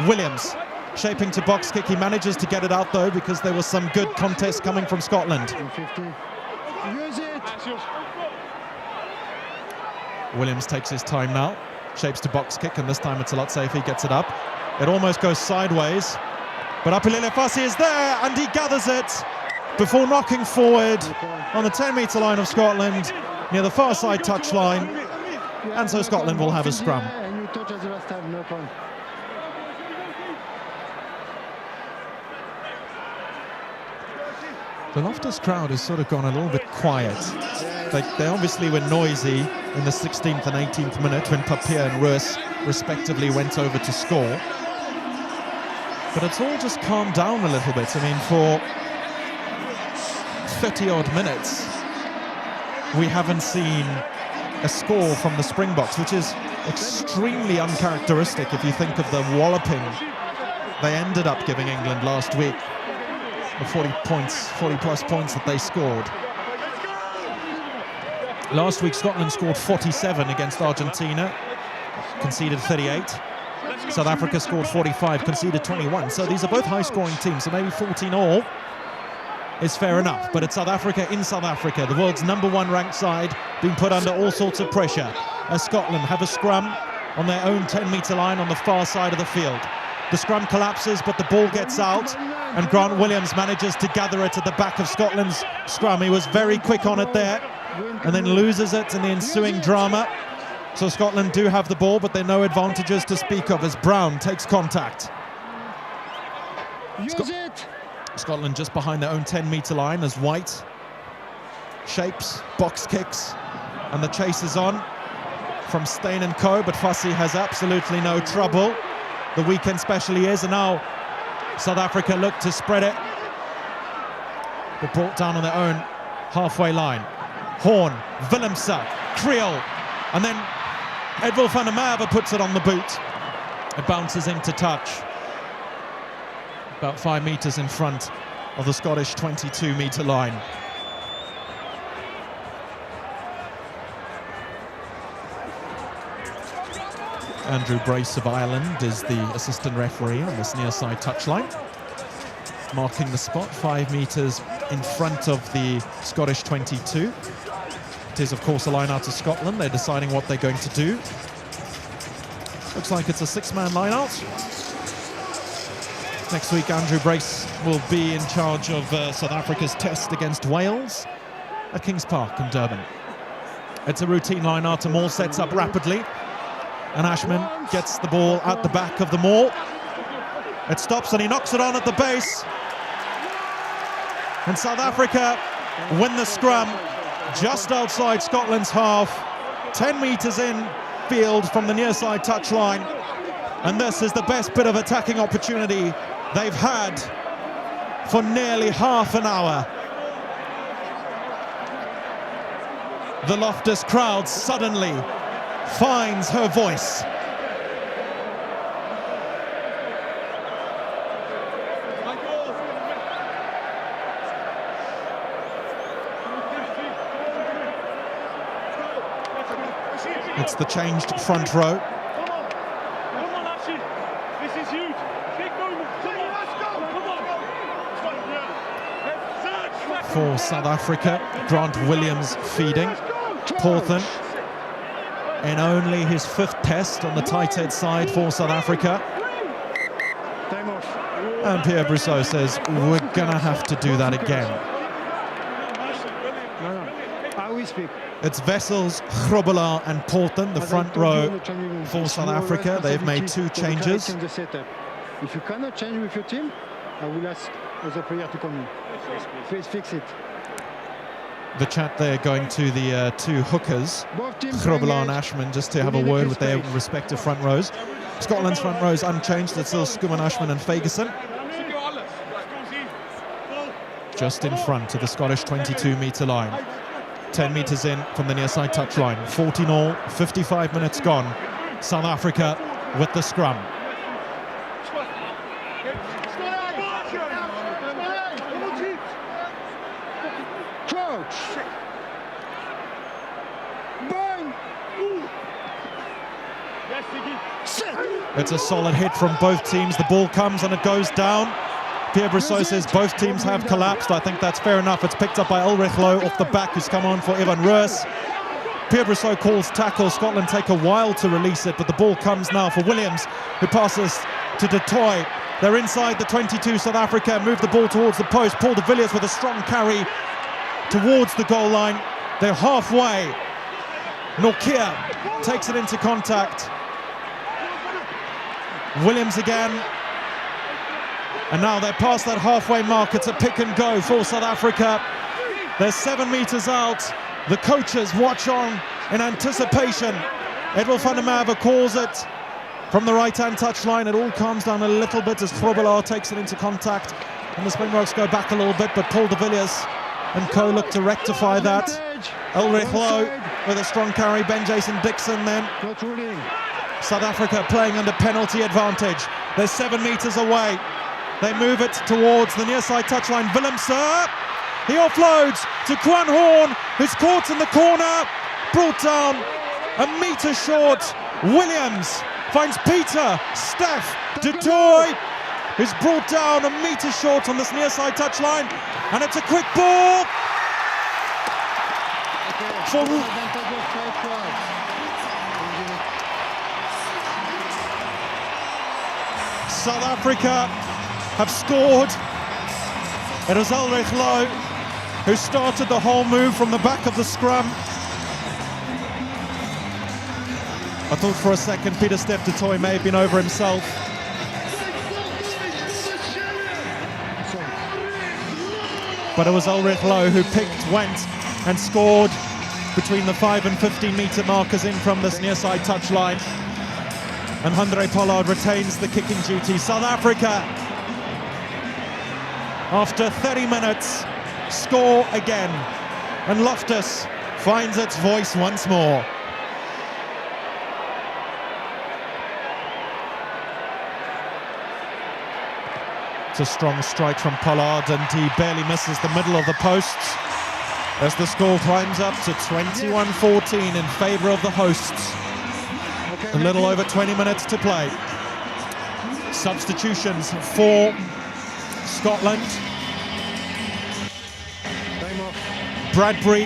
Williams shaping to box kick. He manages to get it out, though, because there was some good contest coming from Scotland. Use it. Williams takes his time now, shapes to box kick, and this time it's a lot safer. He gets it up. It almost goes sideways, but Apelele Fassi is there, and he gathers it before knocking forward on the 10-metre line of Scotland, near the far side touchline, and so Scotland will have a scrum. The Loftus crowd has sort of gone a little bit quiet. They obviously were noisy in the 16th and 18th minute when Papier and Roos respectively went over to score. But it's all just calmed down a little bit. I mean, for 30-odd minutes, we haven't seen a score from the Springboks, which is extremely uncharacteristic if you think of the walloping they ended up giving England last week. The 40-plus points that they scored. Last week, Scotland scored 47 against Argentina, conceded 38. South Africa scored 45, conceded 21. So these are both high-scoring teams, so maybe 14-all is fair enough. But it's South Africa in South Africa, the world's #1 ranked side, being put under all sorts of pressure, as Scotland have a scrum on their own 10-metre line on the far side of the field. The scrum collapses, but the ball gets out, and Grant Williams manages to gather it at the back of Scotland's scrum. He was very quick on it there, and then loses it in the ensuing drama. So Scotland do have the ball, but there are no advantages to speak of as Brown takes contact. Scotland just behind their own 10-metre line as White shapes, box kicks, and the chase is on from Steyn and Co, but Fassi has absolutely no trouble. The weekend special he is, and now South Africa look to spread it. They're brought down on their own halfway line. Horn, Willemse, Kriel, and then Edwil van der Merwe puts it on the boot. It bounces into touch. About 5 metres in front of the Scottish 22-metre line. Andrew Brace of Ireland is the assistant referee on this near side touchline, marking the spot 5 metres in front of the Scottish 22. It is, of course, a line out to Scotland. They're deciding what they're going to do. Looks like it's a 6-man line out. Next week, Andrew Brace will be in charge of South Africa's test against Wales at Kings Park in Durban. It's a routine line out. Maul sets up rapidly, and Ashman gets the ball at the back of the Maul. It stops, and he knocks it on at the base. And South Africa win the scrum just outside Scotland's half, 10 metres in field from the near side touchline. And this is the best bit of attacking opportunity they've had for nearly half an hour. The Loftus crowd suddenly finds her voice. It's the changed front row. For South Africa, Grant Williams feeding. Porthen in only his 5th test on the tight head side for South Africa. And Pierre Brousseau says, we're gonna have to do that again. It's Wessels, Grobbelaar and Porthen, the front row for South Africa. They've made 2 changes. If you cannot change with your team, I will ask the player to come in. Please fix it. The chat there going to the 2 hookers, Grobbelaar and Ashman, just to have a word with their respective front rows. Scotland's front rows unchanged. It's still Schoeman, Ashman and Ferguson. Just in front of the Scottish 22-metre line. 10 metres in from the near side touchline. 14-all, 55 minutes gone. South Africa with the scrum. It's a solid hit from both teams. The ball comes and it goes down. Pierre Brousseau says both teams have collapsed. I think that's fair enough. It's picked up by Ulrich Loh off the back, who's come on for Evan Roos. Pierre Brousseau calls tackle. Scotland take a while to release it, but the ball comes now for Williams, who passes to Du Toit. They're inside the 22, South Africa. Move the ball towards the post. Paul de Villiers with a strong carry towards the goal line. They're halfway. Nortje takes it into contact. Williams again. And now they're past that halfway mark. It's a pick and go for South Africa. They're 7 metres out. The coaches watch on in anticipation. Edwil van der Merwe calls it from the right-hand touchline. It all calms down a little bit as Grobbelaar takes it into contact. And the Springboks go back a little bit, but Paul de Villiers and co look to rectify that. Ulrich Loh with a strong carry. Ben Jason Dixon then. South Africa playing under penalty advantage. They're 7 metres away. They move it towards the near side touchline. Willemse, he offloads to Quan Horn, who's caught in the corner, brought down a metre short. Williams finds Peter, Steph, Du Toit, who's brought down a metre short on this near side touchline, and it's a quick ball for South Africa have scored. It was Ulrich Lowe who started the whole move from the back of the scrum. I thought for a second Pieter-Steph du Toit may have been over himself. But it was Ulrich Lowe who went and scored between the 5 and 15 metre markers in from this near side touchline. And Handré Pollard retains the kicking duty. South Africa, after 30 minutes, score again. And Loftus finds its voice once more. It's a strong strike from Pollard, and he barely misses the middle of the posts as the score climbs up to 21-14 in favour of the hosts. A little over 20 minutes to play. Substitutions for Scotland. Bradbury,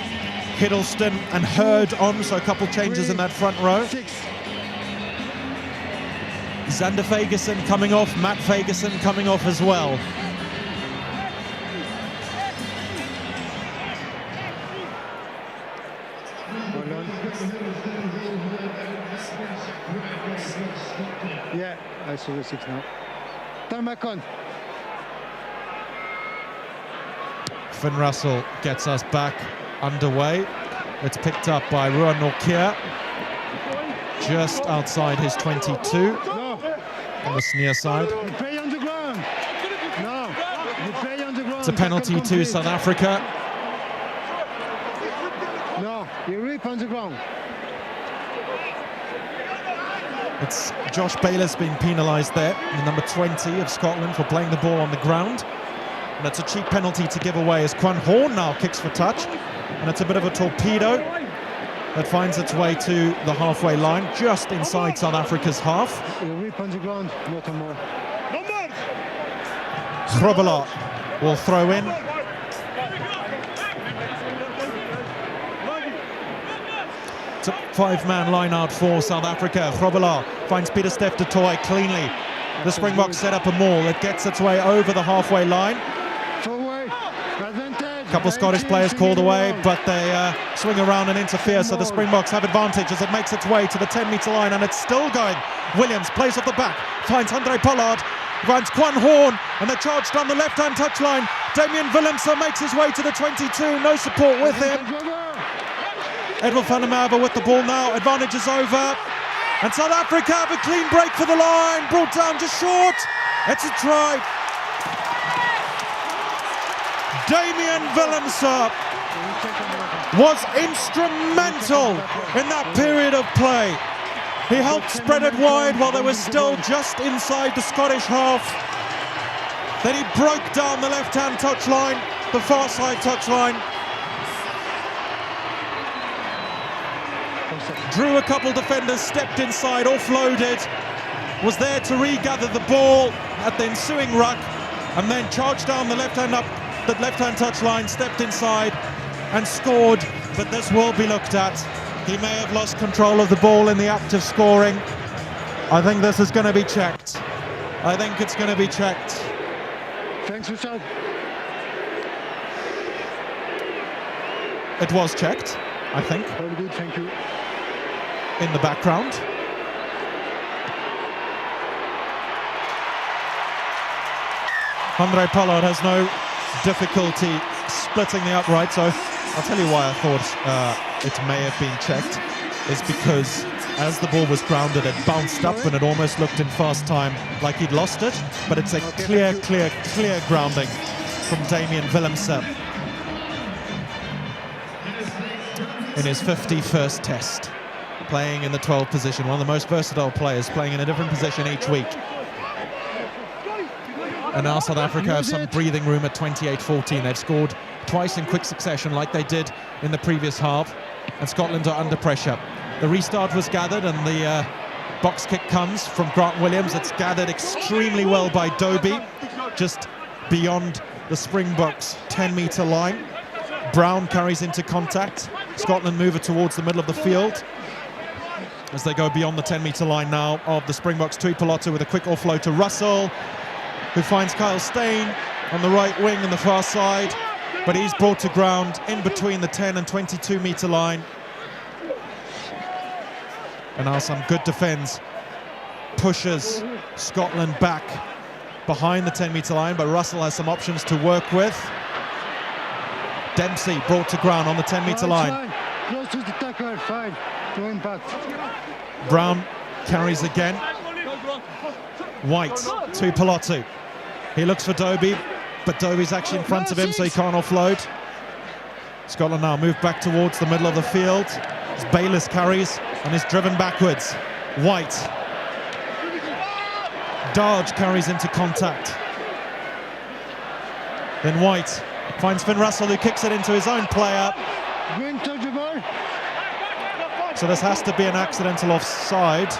Hiddleston and Hurd on, so a couple changes in that front row. Zander Fagerson coming off, Matt Fagerson coming off as well. Yeah, I saw the 6 now. Time back on. Finn Russell gets us back underway. It's picked up by Ruan Nortje, just outside his 22 on the near side. You play on the ground. No, you play on the ground. It's a penalty to South Africa. No, you rip on the ground. It's Josh Bayliss being penalised there, the number 20 of Scotland, for playing the ball on the ground. And it's a cheap penalty to give away as Quan Horn now kicks for touch. And it's a bit of a torpedo that finds its way to the halfway line, just inside South Africa's half. You rip on the ground, not more. Grobelaar will throw in. It's a 5-man line out for South Africa. Grobelaar finds Pieter-Steph du Toit cleanly. The Springboks set up a maul. It gets its way over the halfway line. A couple Scottish players called away, but they swing around and interfere, so the Springboks have advantage as it makes its way to the 10-metre line, and it's still going. Williams plays off the back, finds Handré Pollard, finds Quan Horn, and they charge down the left-hand touchline. Damian Willemse makes his way to the 22, no support with him. Edward van der Merwe with the ball now, advantage is over. And South Africa have a clean break for the line, brought down just short. It's a try. Damian Willemse was instrumental in that period of play. He helped spread it wide while they were still just inside the Scottish half. Then he broke down the left-hand touchline, the far side touchline. Drew a couple defenders, stepped inside, offloaded, was there to regather the ball at the ensuing ruck, and then charged down the left-hand touchline, stepped inside and scored. But this will be looked at. He may have lost control of the ball in the act of scoring. I think this is going to be checked. I think it's going to be checked. Thanks, Richard. It was checked, I think. Very good, thank you. In the background. Handré Pollard has no difficulty splitting the upright, so I'll tell you why I thought it may have been checked, is because as the ball was grounded, it bounced up and it almost looked in fast time like he'd lost it, but it's a clear grounding from Damian Willemse in his 51st test, playing in the 12th position, one of the most versatile players, playing in a different position each week. And now South Africa have some breathing room at 28-14. They've scored twice in quick succession like they did in the previous half, and Scotland are under pressure. The restart was gathered, and the box kick comes from Grant Williams. It's gathered extremely well by Dobie, just beyond the Springboks 10-metre line. Brown carries into contact. Scotland move it towards the middle of the field. as they go beyond the 10-metre line now of the Springboks. Tuipolotu with a quick offload to Russell, who finds Kyle Steyn on the right wing on the far side, but he's brought to ground in between the 10 and 22-metre line. And now some good defence pushes Scotland back behind the 10-metre line, but Russell has some options to work with. Dempsey brought to ground on the 10-metre line. Close to the tackle, fine. No impact. Brown carries again. White, Tuipolotu. He looks for Dobie, but Dobie's actually in front of him, so he can't offload. Scotland now move back towards the middle of the field as Bayliss carries and is driven backwards. White. Darge carries into contact. Then White finds Finn Russell, who kicks it into his own player. Going to touch the ball. So this has to be an accidental offside.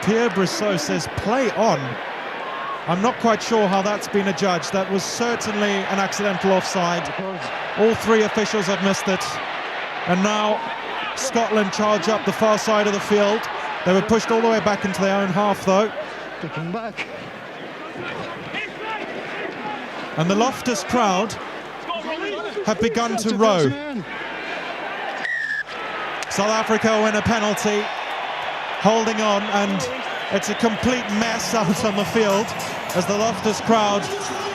Pierre Brissot says play on. I'm not quite sure how that's been adjudged. That was certainly an accidental offside. All three officials have missed it. And now Scotland charge up the far side of the field. They were pushed all the way back into their own half, though. Taking back. And the Loftus crowd have begun to row. South Africa win a penalty, holding on, and it's a complete mess out on the field as the Loftus crowd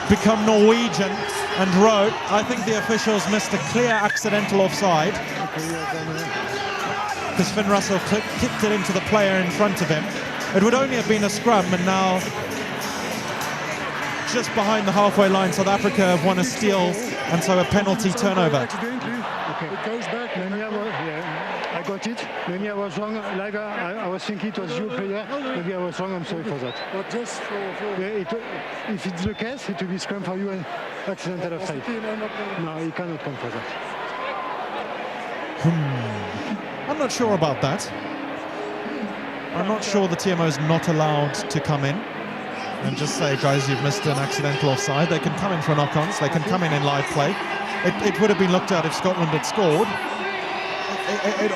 become Norwegian and row. I think the officials missed a clear accidental offside because Finn Russell kicked it into the player in front of him. It would only have been a scrum, and now just behind the halfway line, South Africa have won a steal, and so a penalty turnover. Okay. It goes back. I got it. Maybe I was wrong. Like I was thinking it was your player. Maybe I was wrong. I'm sorry for that. But just if it's the case, it will be scrum for you and accidental offside. No, you cannot come for that. I'm not sure about that. I'm not sure the TMO is not allowed to come in and just say, guys, you've missed an accidental offside. They can come in for knock-ons. They can come in live play. It would have been looked at if Scotland had scored.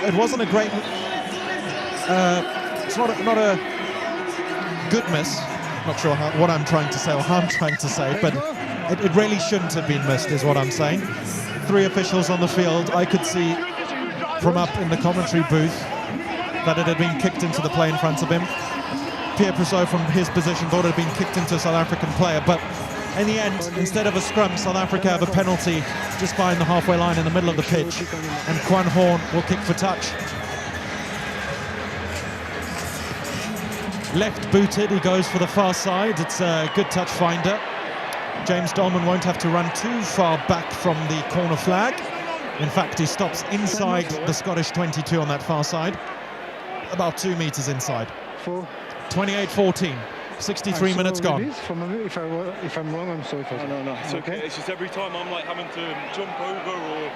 It wasn't a great... it's not a good miss. Not sure what I'm trying to say or how I'm trying to say, but it really shouldn't have been missed, is what I'm saying. Three officials on the field. I could see from up in the commentary booth that it had been kicked into the play in front of him. Pierre Brissot, from his position, thought it had been kicked into a South African player, but in the end, instead of a scrum, South Africa have a penalty just behind the halfway line in the middle of the pitch, and Quan Horn will kick for touch. Left-booted, he goes for the far side. It's a good touch finder. James Dolman won't have to run too far back from the corner flag. In fact, he stops inside the Scottish 22 on that far side, about 2 meters inside. 28-14. 63 minutes gone. If I'm wrong, I'm sorry for that. No, it's okay. It's just every time I'm like having to jump over or...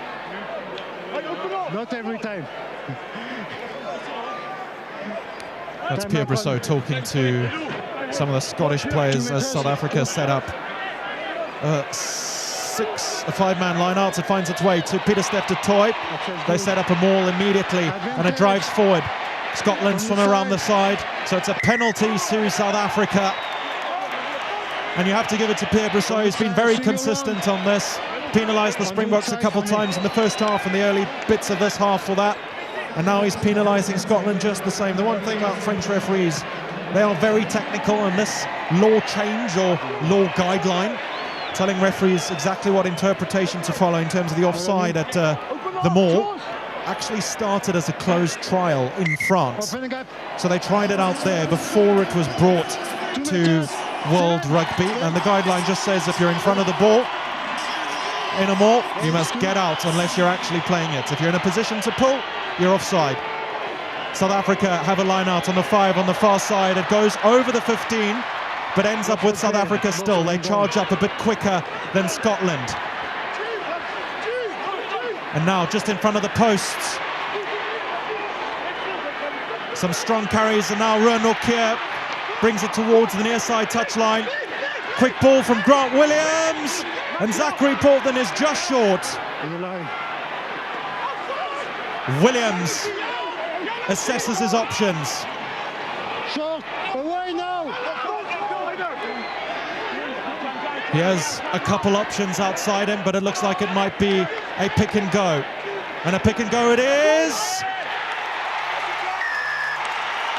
Not every time. That's Pierre Brissot talking to some of the Scottish players as South Africa set up a 5-man line out. It finds its way to Pieter-Steph du Toit. They set up a maul immediately, and it drives forward. Scotland's from around the side, so it's a penalty to South Africa. And you have to give it to Pierre Brissot, who's been very consistent on this. Penalised the Springboks a couple times in the first half and the early bits of this half for that. And now he's penalising Scotland just the same. The one thing about French referees, they are very technical, and this law change or law guideline telling referees exactly what interpretation to follow in terms of the offside at the Maul actually started as a closed trial in France. So they tried it out there before it was brought to World Rugby, and the guideline just says if you're in front of the ball in a maul, you must get out unless you're actually playing it. If you're in a position to pull, you're offside. South Africa have a line out on the 5 on the far side. It goes over the 15, but ends up with South Africa still. They charge up a bit quicker than Scotland. And now just in front of the posts. Some strong carries, and now Ruan Nortje brings it towards the near side touchline. Quick ball from Grant Williams, and Zachary Portland is just short. Williams assesses his options. Short, away now. He has a couple options outside him, but it looks like it might be a pick and go. And a pick and go it is.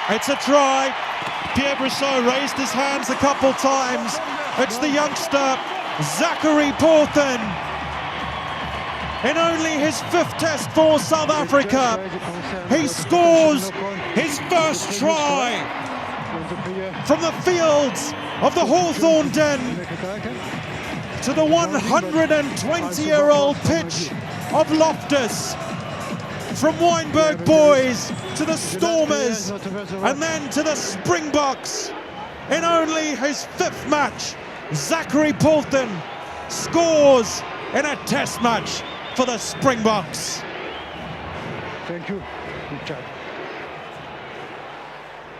It's a try. Pierre Brissot raised his hands a couple times. It's the youngster, Zachary Porthen. In only his 5th test for South Africa, he scores his first try from the fields of the Hawthorn Den to the 120-year-old pitch of Loftus. From Wynberg Boys to the Stormers and then to the Springboks. In only his 5th match, Zachary Porthen scores in a test match for the Springboks. Thank you. Good job.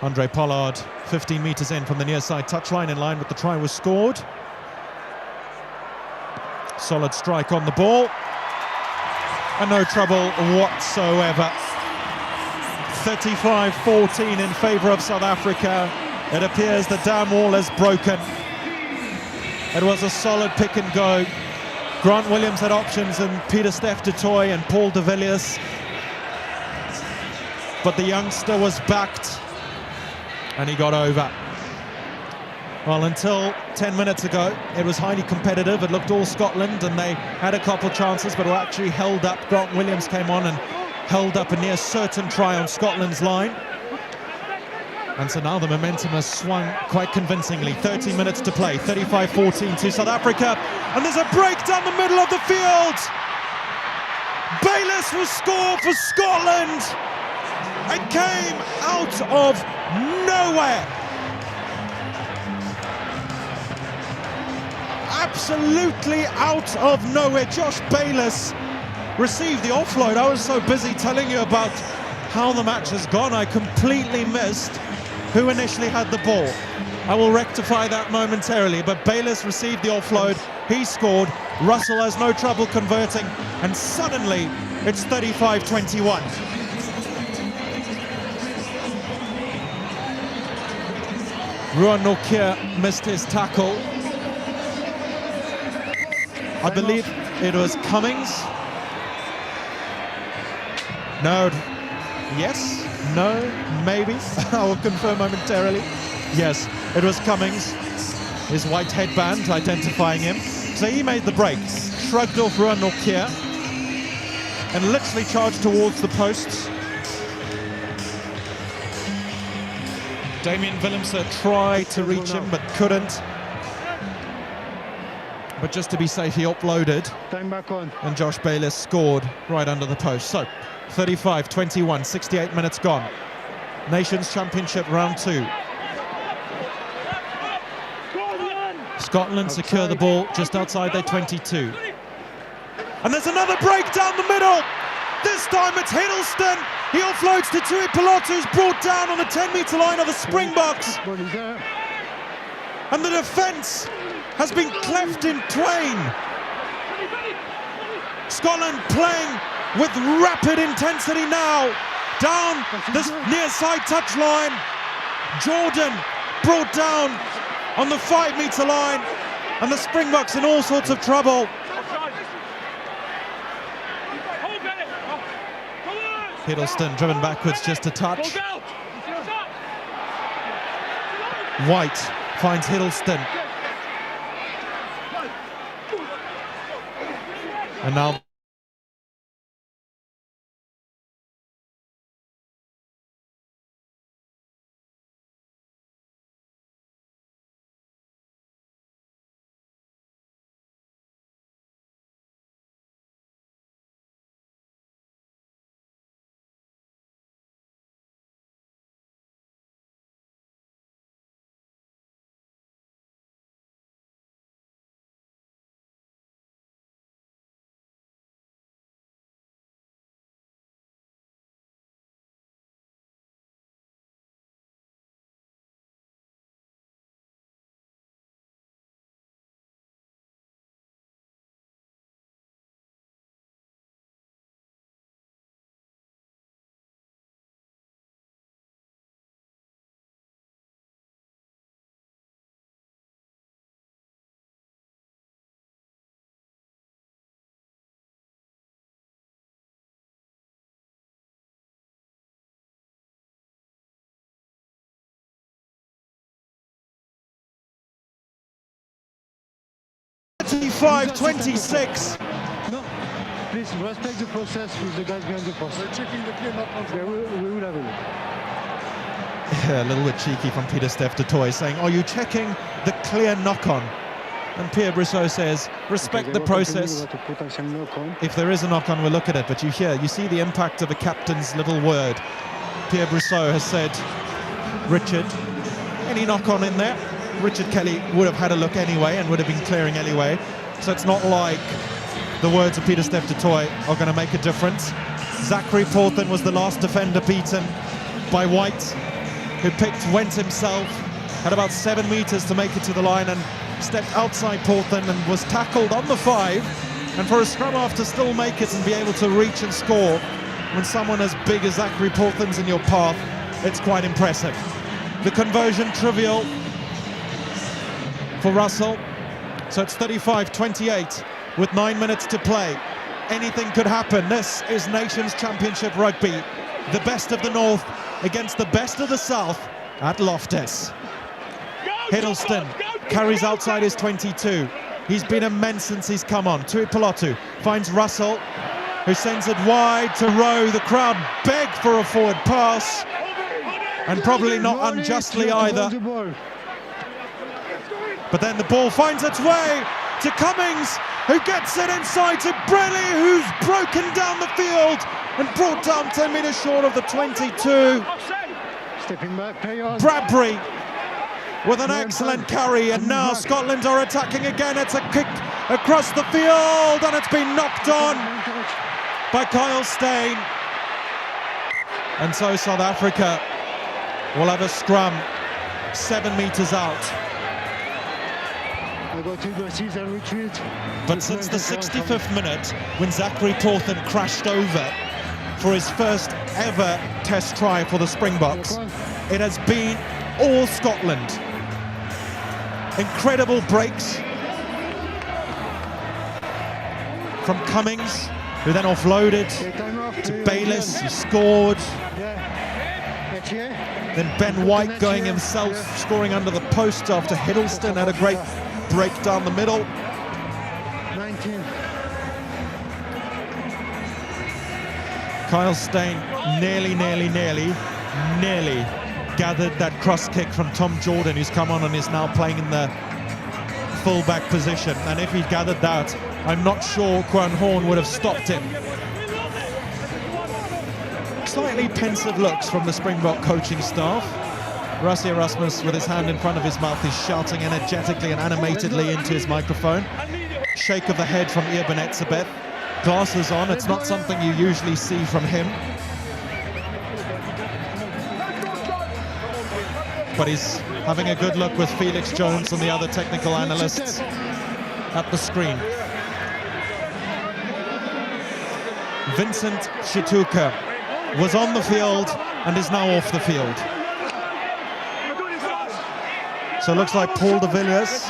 Andre Pollard, 15 metres in from the near side touchline, in line with the try was scored. Solid strike on the ball. And no trouble whatsoever. 35-14 in favour of South Africa. It appears the dam wall has broken. It was a solid pick and go. Grant Williams had options and Peter Steph du Toit and Paul de Villiers. But the youngster was backed and he got over. Well, until 10 minutes ago, it was highly competitive. It looked all Scotland and they had a couple chances, but were actually held up. Grant Williams came on and held up a near certain try on Scotland's line. And so now the momentum has swung quite convincingly. 30 minutes to play, 35-14 to South Africa. And there's a break down the middle of the field. Bayliss will score for Scotland. It came out of nowhere. Absolutely out of nowhere. Josh Bayliss received the offload. I was so busy telling you about how the match has gone, I completely missed who initially had the ball. I will rectify that momentarily, but Bayliss received the offload. He scored. Russell has no trouble converting, and suddenly it's 35-21. Ruan Nokia missed his tackle. I believe it was Cummings. No. Yes? No? Maybe? I will confirm momentarily. Yes, it was Cummings. His white headband identifying him. So he made the break. Shrugged off Ruan Nokia and literally charged towards the posts. Damien Willemse tried to reach him but couldn't. But just to be safe, he uploaded. Time back on. And Josh Bayliss scored right under the post. So, 35-21, 68 minutes gone. Nations Championship round 2. Scotland secure the ball just outside their 22. And there's another break down the middle. This time it's Hiddleston. He offloads to Tui Pilotu, who's brought down on the 10-metre line of the Springboks. And the defence has been cleft in twain. Scotland playing with rapid intensity now. Down this near side touchline. Jordan brought down on the 5-metre line. And the Springboks in all sorts of trouble. Hiddleston driven backwards just a touch. White finds Hiddleston. And now 35-26. No, please respect the process with the guys behind the post. We're checking the clear knock-on. Yeah, we will have a look. Yeah, a little bit cheeky from Peter Steph du Toit saying, are you checking the clear knock-on? And Pierre Brissot says, respect the process. If there is a knock-on, we'll look at it. But you see the impact of a captain's little word. Pierre Brissot has said, Richard, any knock-on in there? Richard Kelly would have had a look anyway and would have been clearing anyway. So it's not like the words of Peter Steph du Toit are going to make a difference. Zachary Porthen was the last defender beaten by White, who picked Went himself, had about 7 meters to make it to the line and stepped outside Porthen and was tackled on the 5. And for a scrum half to still make it and be able to reach and score when someone as big as Zachary Porthen's in your path, it's quite impressive. The conversion trivial for Russell. So it's 35-28 with 9 minutes to play. Anything could happen. This is Nations Championship Rugby. The best of the North against the best of the South at Loftus. Hiddleston carries outside his 22. He's been immense since he's come on. Tuipulotu finds Russell, who sends it wide to Rowe. The crowd beg for a forward pass, and probably not unjustly either. But then the ball finds its way to Cummings, who gets it inside to Brelly, who's broken down the field and brought down 10 meters short of the 22. Stepping back, Bradbury with an excellent carry, and now Scotland are attacking again. It's a kick across the field, and it's been knocked on by Kyle Steyn. And so South Africa will have a scrum 7 meters out. But since the 65th minute, when Zachary Porthen crashed over for his first ever test try for the Springboks, it has been all Scotland. Incredible breaks from Cummings, who then offloaded to Bayliss, who scored. Then Ben White going himself, scoring under the post after Hiddleston had a great break down the middle. 19. Kyle Steyn nearly gathered that cross kick from Tom Jordan, who's come on and is now playing in the full-back position. And if he'd gathered that, I'm not sure Quan Horn would have stopped him. Slightly pensive looks from the Springbok coaching staff. Rassie Erasmus, with his hand in front of his mouth, is shouting energetically and animatedly into his microphone. Shake of the head from Eben Etzebeth. Glasses on, it's not something you usually see from him. But he's having a good look with Felix Jones and the other technical analysts at the screen. Vincent Chituka was on the field and is now off the field. So it looks like Paul de Villiers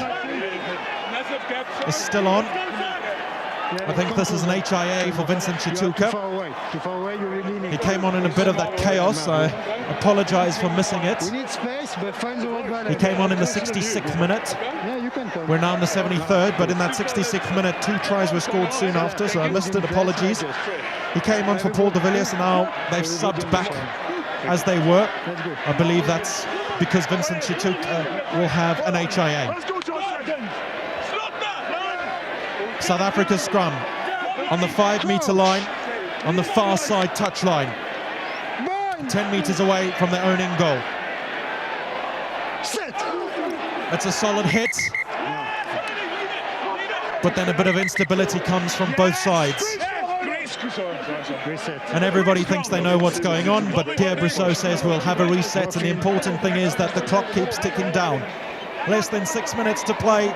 is still on. I think this is an HIA for Vincent Chituka. He came on in a bit of that chaos. I apologize for missing it. He came on in the 66th minute. We're now in the 73rd, but in that 66th minute, 2 tries were scored soon after, so I missed it. Apologies. He came on for Paul de Villiers, and now they've subbed back as they were. I believe that's because Vincent Chituka will have an HIA. South Africa's scrum on the 5-meter line, on the far side touch line, 10 meters away from their own in goal. It's a solid hit, but then a bit of instability comes from both sides. And everybody thinks they know what's going on, but Pierre Brissot says we'll have a reset, and the important thing is that the clock keeps ticking down. Less than 6 minutes to play,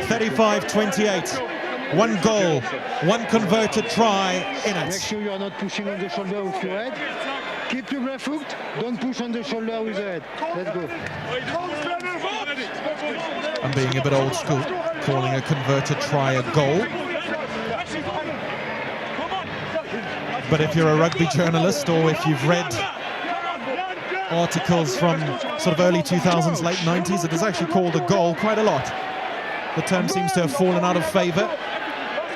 35-28. 1 goal, 1 converted try in it. Make sure you are not pushing on the shoulder with your head. Keep your left foot, don't push on the shoulder with the head. Let's go. I'm being a bit old school, calling a converted try a goal. But if you're a rugby journalist, or if you've read articles from sort of early 2000s, late 90s, it is actually called a goal quite a lot. the term seems to have fallen out of favour.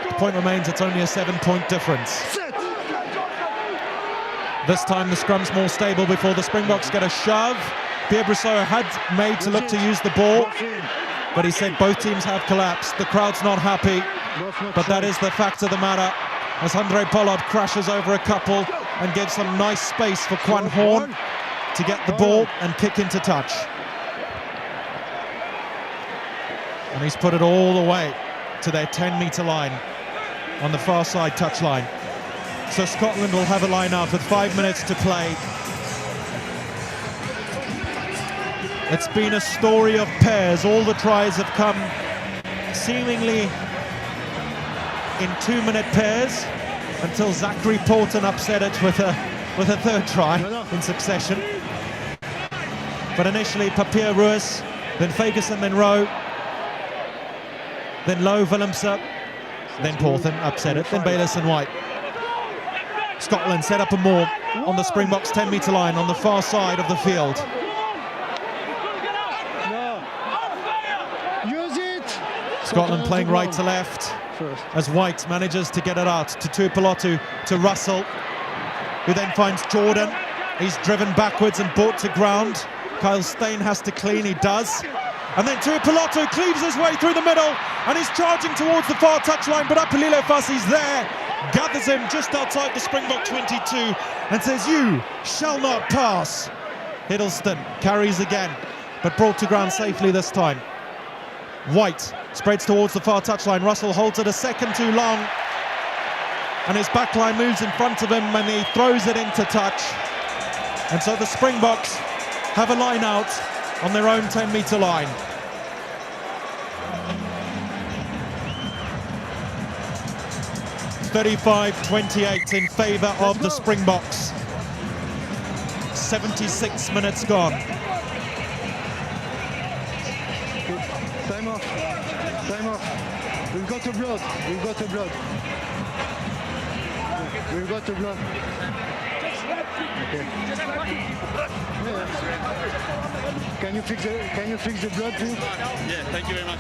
The point remains, it's only a 7-point difference. This time the scrum's more stable before the Springboks get a shove. Pierre Brousseau had made to look to use the ball, but he said both teams have collapsed. The crowd's not happy, but that is the fact of the matter, as Andre Pollard crashes over a couple and gives some nice space for Quan Horn to get the ball and kick into touch. And he's put it all the way to their 10-metre line on the far side touchline. So Scotland will have a line out with 5 minutes to play. It's been a story of pairs. All the tries have come seemingly in 2-minute pairs until Zachary Porton upset it with a third try in succession. But initially Papier Ruiz, then Ferguson, then Rowe, then Lowe Willemse, then Porton upset it, then Bayliss and White. Scotland set up a more on the Springboks 10-metre line on the far side of the field. Scotland playing right to left as White manages to get it out to Tuipulotu, to Russell, who then finds Jordan. He's driven backwards and brought to ground. Kyle Steyn has to clean, he does. And then Tuipulotu cleaves his way through the middle and he's charging towards the far touchline, but Apelile Fassi's there, gathers him just outside the Springbok 22 and says, "You shall not pass." Hiddleston carries again, but brought to ground safely this time. White spreads towards the far touchline. Russell holds it a second too long, and his backline moves in front of him and he throws it into touch. And so the Springboks have a line out on their own 10-metre line. (35-28) in favour of the Springboks. 76 minutes gone. Time off. Time off. We've got the blood. We've got the blood. We've got the blood. Okay. Yeah. Can you fix the blood too? Yeah, thank you very much.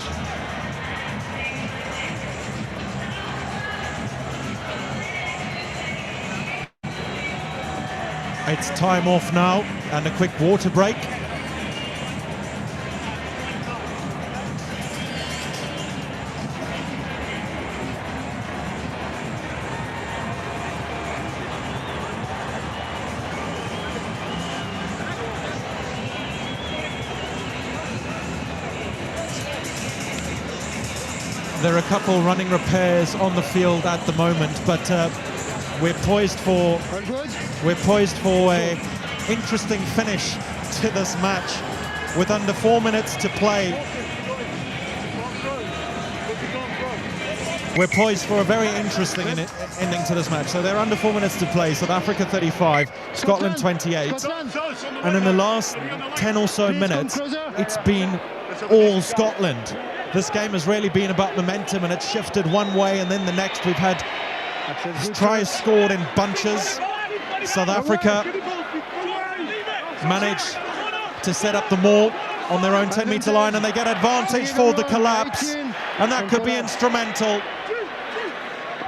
It's time off now and a quick water break. There are a couple running repairs on the field at the moment, but we're poised for a interesting finish to this match with under 4 minutes to play. We're poised for a very interesting ending to this match. So they're under 4 minutes to play. South Africa 35, Scotland 28. And in the last 10 or so minutes, it's been all Scotland. This game has really been about momentum, and it's shifted one way and then the next. We've had tries scored in bunches. South Africa managed to set up the maul on their own 10-metre line, and they get advantage for the collapse, and that could be instrumental.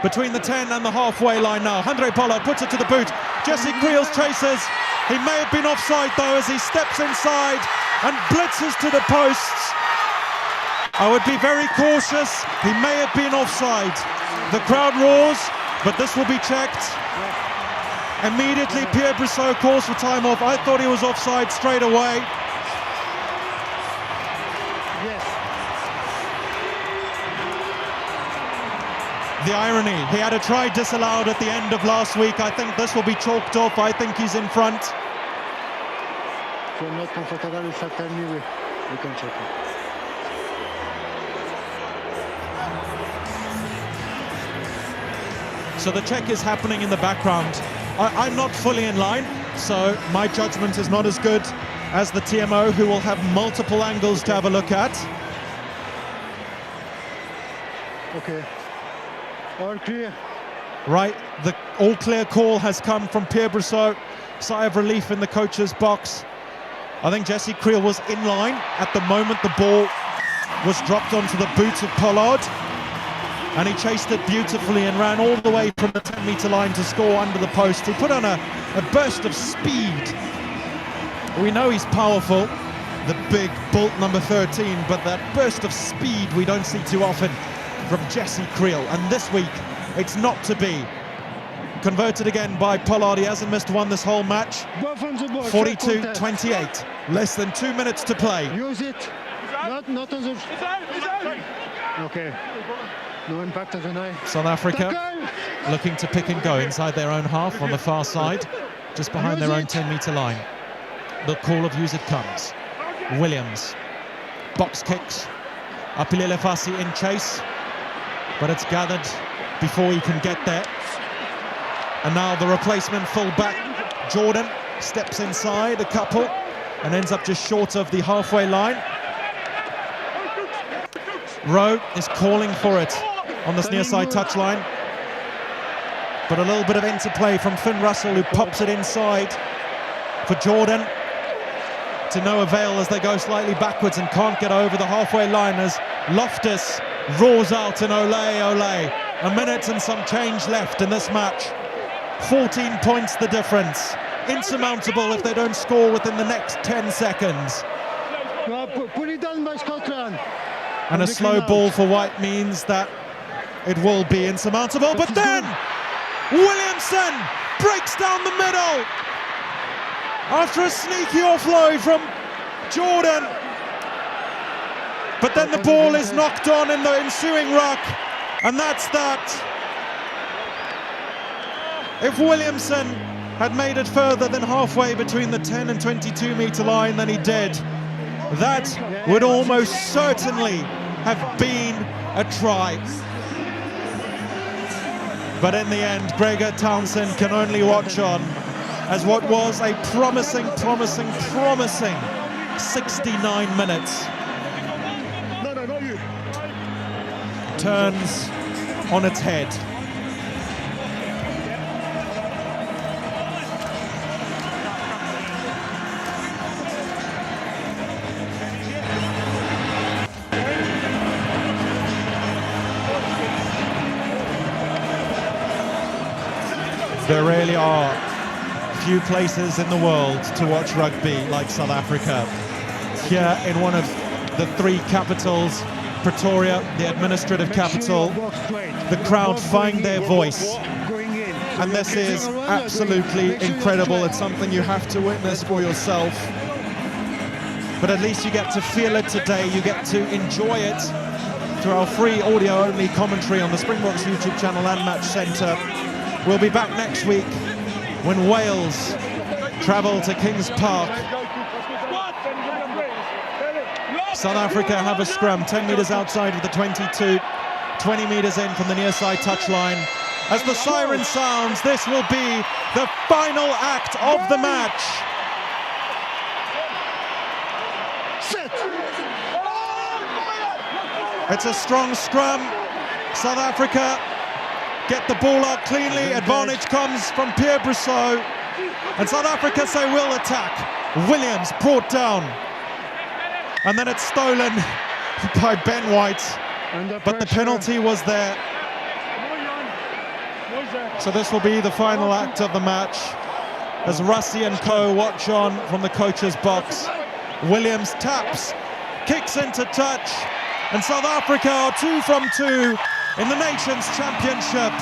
Between the 10 and the halfway line now, Andre Pollard puts it to the boot. Jesse Creels chases. He may have been offside though, as he steps inside and blitzes to the posts. I would be very cautious. He may have been offside. The crowd roars, but this will be checked. Immediately, Pierre Brousseau calls for time off. I thought he was offside straight away. Yes. The irony, he had a try disallowed at the end of last week. I think this will be chalked off. I think he's in front. If you're not comfortable with that, tell me, we can check it. So the check is happening in the background. I'm not fully in line, so my judgment is not as good as the TMO, who will have multiple angles to have a look at. Okay. All clear. Right, the all-clear call has come from Pierre Brousseau. Sigh of relief in the coach's box. I think Jesse Creel was in line at the moment the ball was dropped onto the boot of Pollard, and he chased it beautifully and ran all the way from the 10-metre line to score under the post. He put on a burst of speed. We know he's powerful, the big Bolt number 13, but that burst of speed we don't see too often from Jesse Creel, and this week it's not to be. Converted again by Pollard. He hasn't missed one this whole match. 42-28, less than 2 minutes to play. Use it, not on the... Okay, no impact on the knife. South Africa looking to pick and go inside their own half on the far side, just behind their own 10-metre line. The call of use it comes. Williams, box kicks, Apilele Fassi in chase, but it's gathered before he can get there. And now the replacement full-back, Jordan, steps inside a couple and ends up just short of the halfway line. Rowe is calling for it on this near side touchline, but a little bit of interplay from Finn Russell, who pops it inside for Jordan, to no avail as they go slightly backwards and can't get over the halfway line as Loftus roars out an ole, ole. A minute and some change left in this match. 14 points the difference. Insurmountable if they don't score within the next 10 seconds. Put it down by Scotland. And a slow ball for White means that it will be insurmountable. But then Williamson breaks down the middle after a sneaky offload from Jordan. But then the ball is knocked on in the ensuing ruck, and that's that. If Williamson had made it further than halfway between the 10 and 22-metre line than he did, that would almost certainly have been a try. But in the end, Gregor Townsend can only watch on as what was a promising 69 minutes turns on its head. There really are few places in the world to watch rugby like South Africa. Here in one of the three capitals, Pretoria, the administrative capital, the crowd find their voice. And this is absolutely incredible. It's something you have to witness for yourself. But at least you get to feel it today. You get to enjoy it through our free audio-only commentary on the Springboks YouTube channel and Match Centre. We'll be back next week when Wales travel to Kings Park. South Africa have a scrum 10 metres outside of the 22, 20 metres in from the near side touchline. As the siren sounds, this will be the final act of the match. It's a strong scrum. South Africa get the ball out cleanly. Advantage comes from Pierre Brousseau. And South Africa say we'll attack. Williams brought down. And then it's stolen by Ben White. But the penalty was there. So this will be the final act of the match as Rassie and co watch on from the coach's box. Williams taps, kicks into touch, and South Africa are 2 from 2 in the Nations Championship.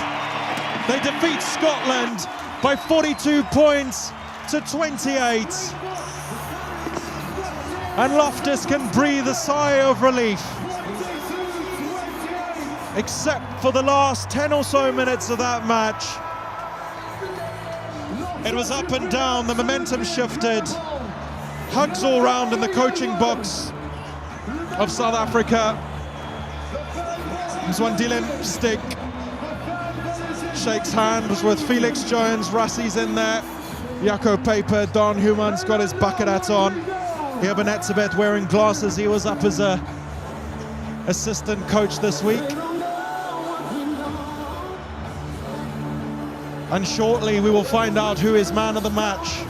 They defeat Scotland by 42 points to 28. And Loftus can breathe a sigh of relief. Except for the last 10 or so minutes of that match. It was up and down, the momentum shifted. Hugs all round in the coaching box of South Africa. Mzwandile Stick shakes hands with Felix Jones. Rassie's in there. Jaco Paper, Don Human's got his bucket hat on. Here Benetsabet wearing glasses. He was up as a assistant coach this week. And shortly we will find out who is man of the match.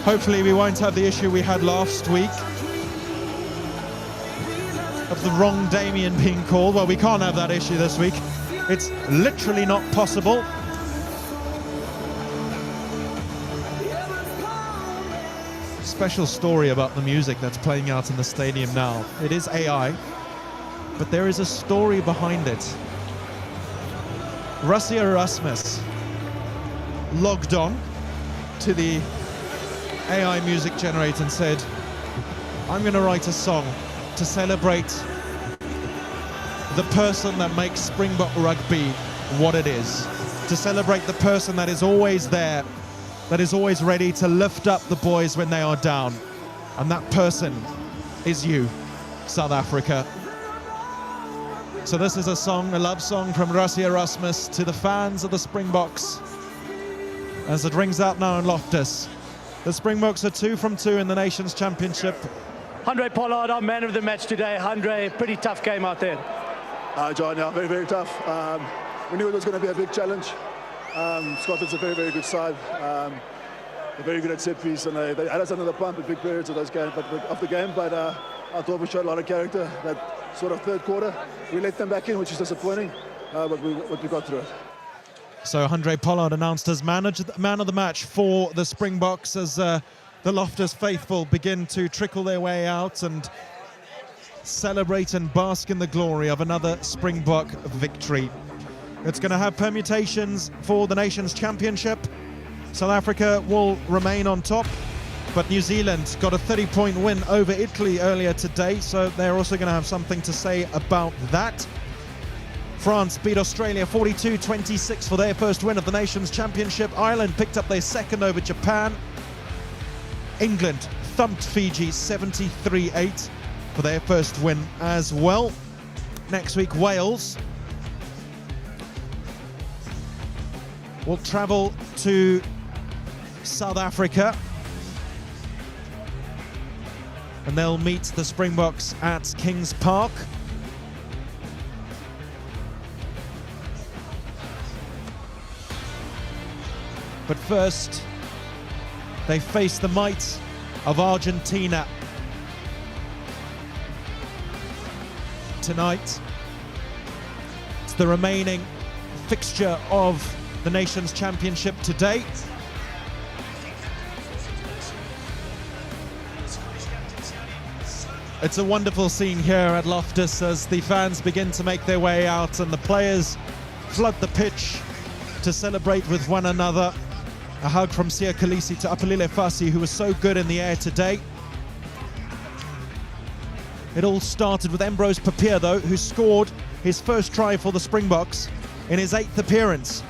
Hopefully we won't have the issue we had last week of the wrong Damien being called. Well, we can't have that issue this week. It's literally not possible. Special story about the music that's playing out in the stadium now. It is AI, but there is a story behind it. Rassie Erasmus logged on to the AI music generator and said, I'm going to write a song to celebrate the person that makes Springbok rugby what it is, to celebrate the person that is always there, that is always ready to lift up the boys when they are down. And that person is you, South Africa. So this is a song, a love song from Rassie Erasmus to the fans of the Springboks as it rings out now in Loftus. The Springboks are 2 from 2 in the Nations Championship. Handré Pollard, our man of the match today. Handré, pretty tough game out there. John, yeah, very, very tough. We knew it was going to be a big challenge. Scotland's a very, very good side. They're very good at set piece, and they had us under the pump at big periods of the game. But I thought we showed a lot of character. That sort of third quarter, we let them back in, which is disappointing. But we got through it. So Handré Pollard announced as man of the match for the Springboks as the Loftus faithful begin to trickle their way out and celebrate and bask in the glory of another Springbok victory. It's going to have permutations for the Nations Championship. South Africa will remain on top, but New Zealand got a 30-point win over Italy earlier today, so they're also going to have something to say about that. France beat Australia 42-26 for their first win of the Nations Championship. Ireland picked up their second over Japan. England thumped Fiji 73-8 for their first win as well. Next week, Wales will travel to South Africa and they'll meet the Springboks at Kings Park. But first, they face the might of Argentina tonight. It's the remaining fixture of the Nations Championship to date. It's a wonderful scene here at Loftus as the fans begin to make their way out and the players flood the pitch to celebrate with one another. A hug from Siya Kolisi to Aphelele Fassi, who was so good in the air today. It all started with Ambrose Papier, though, who scored his first try for the Springboks in his 8th appearance.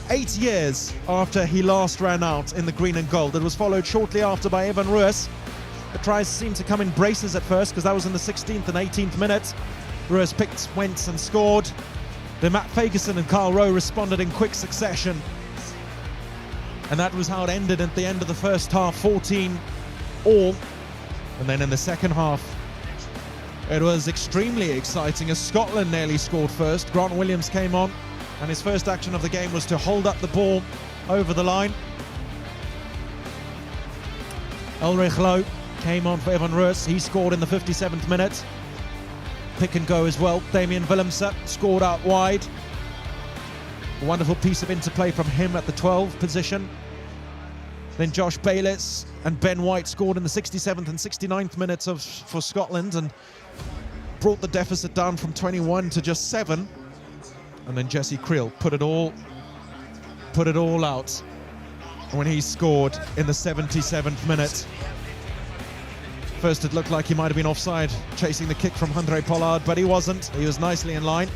8 years after he last ran out in the green and gold. It was followed shortly after by Evan Ruiz. The tries seemed to come in braces at first because that was in the 16th and 18th minute. Ruiz picked, went and scored. Then Matt Fagerson and Carl Rowe responded in quick succession. And that was how it ended at the end of the first half, 14 all. And then in the second half, it was extremely exciting as Scotland nearly scored first. Grant Williams came on, and his first action of the game was to hold up the ball over the line. Ulrich Lowe came on for Evan Ruiz. He scored in the 57th minute. Pick and go as well. Damian Willemse scored out wide. A wonderful piece of interplay from him at the 12 position. Then Josh Bayliss and Ben White scored in the 67th and 69th minutes for Scotland and brought the deficit down from 21 to just 7. And then Jesse Creel put it all out when he scored in the 77th minute. First it looked like he might have been offside chasing the kick from Handré Pollard, but he wasn't. He was nicely in line.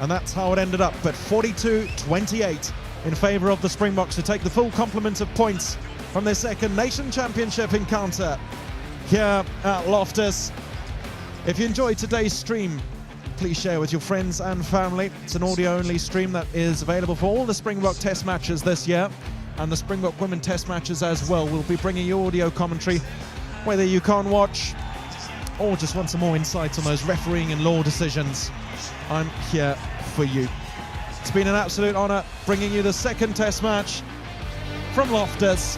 And that's how it ended up, but 42-28 in favour of the Springboks to take the full complement of points from their second Nation Championship encounter here at Loftus. If you enjoyed today's stream, please share with your friends and family. It's an audio-only stream that is available for all the Springbok Test matches this year and the Springbok Women Test matches as well. We'll be bringing you audio commentary, whether you can't watch or just want some more insights on those refereeing and law decisions. I'm here for you. It's been an absolute honour bringing you the second Test match from Loftus.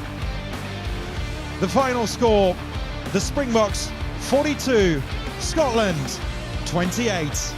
The final score, the Springboks 42, Scotland 28.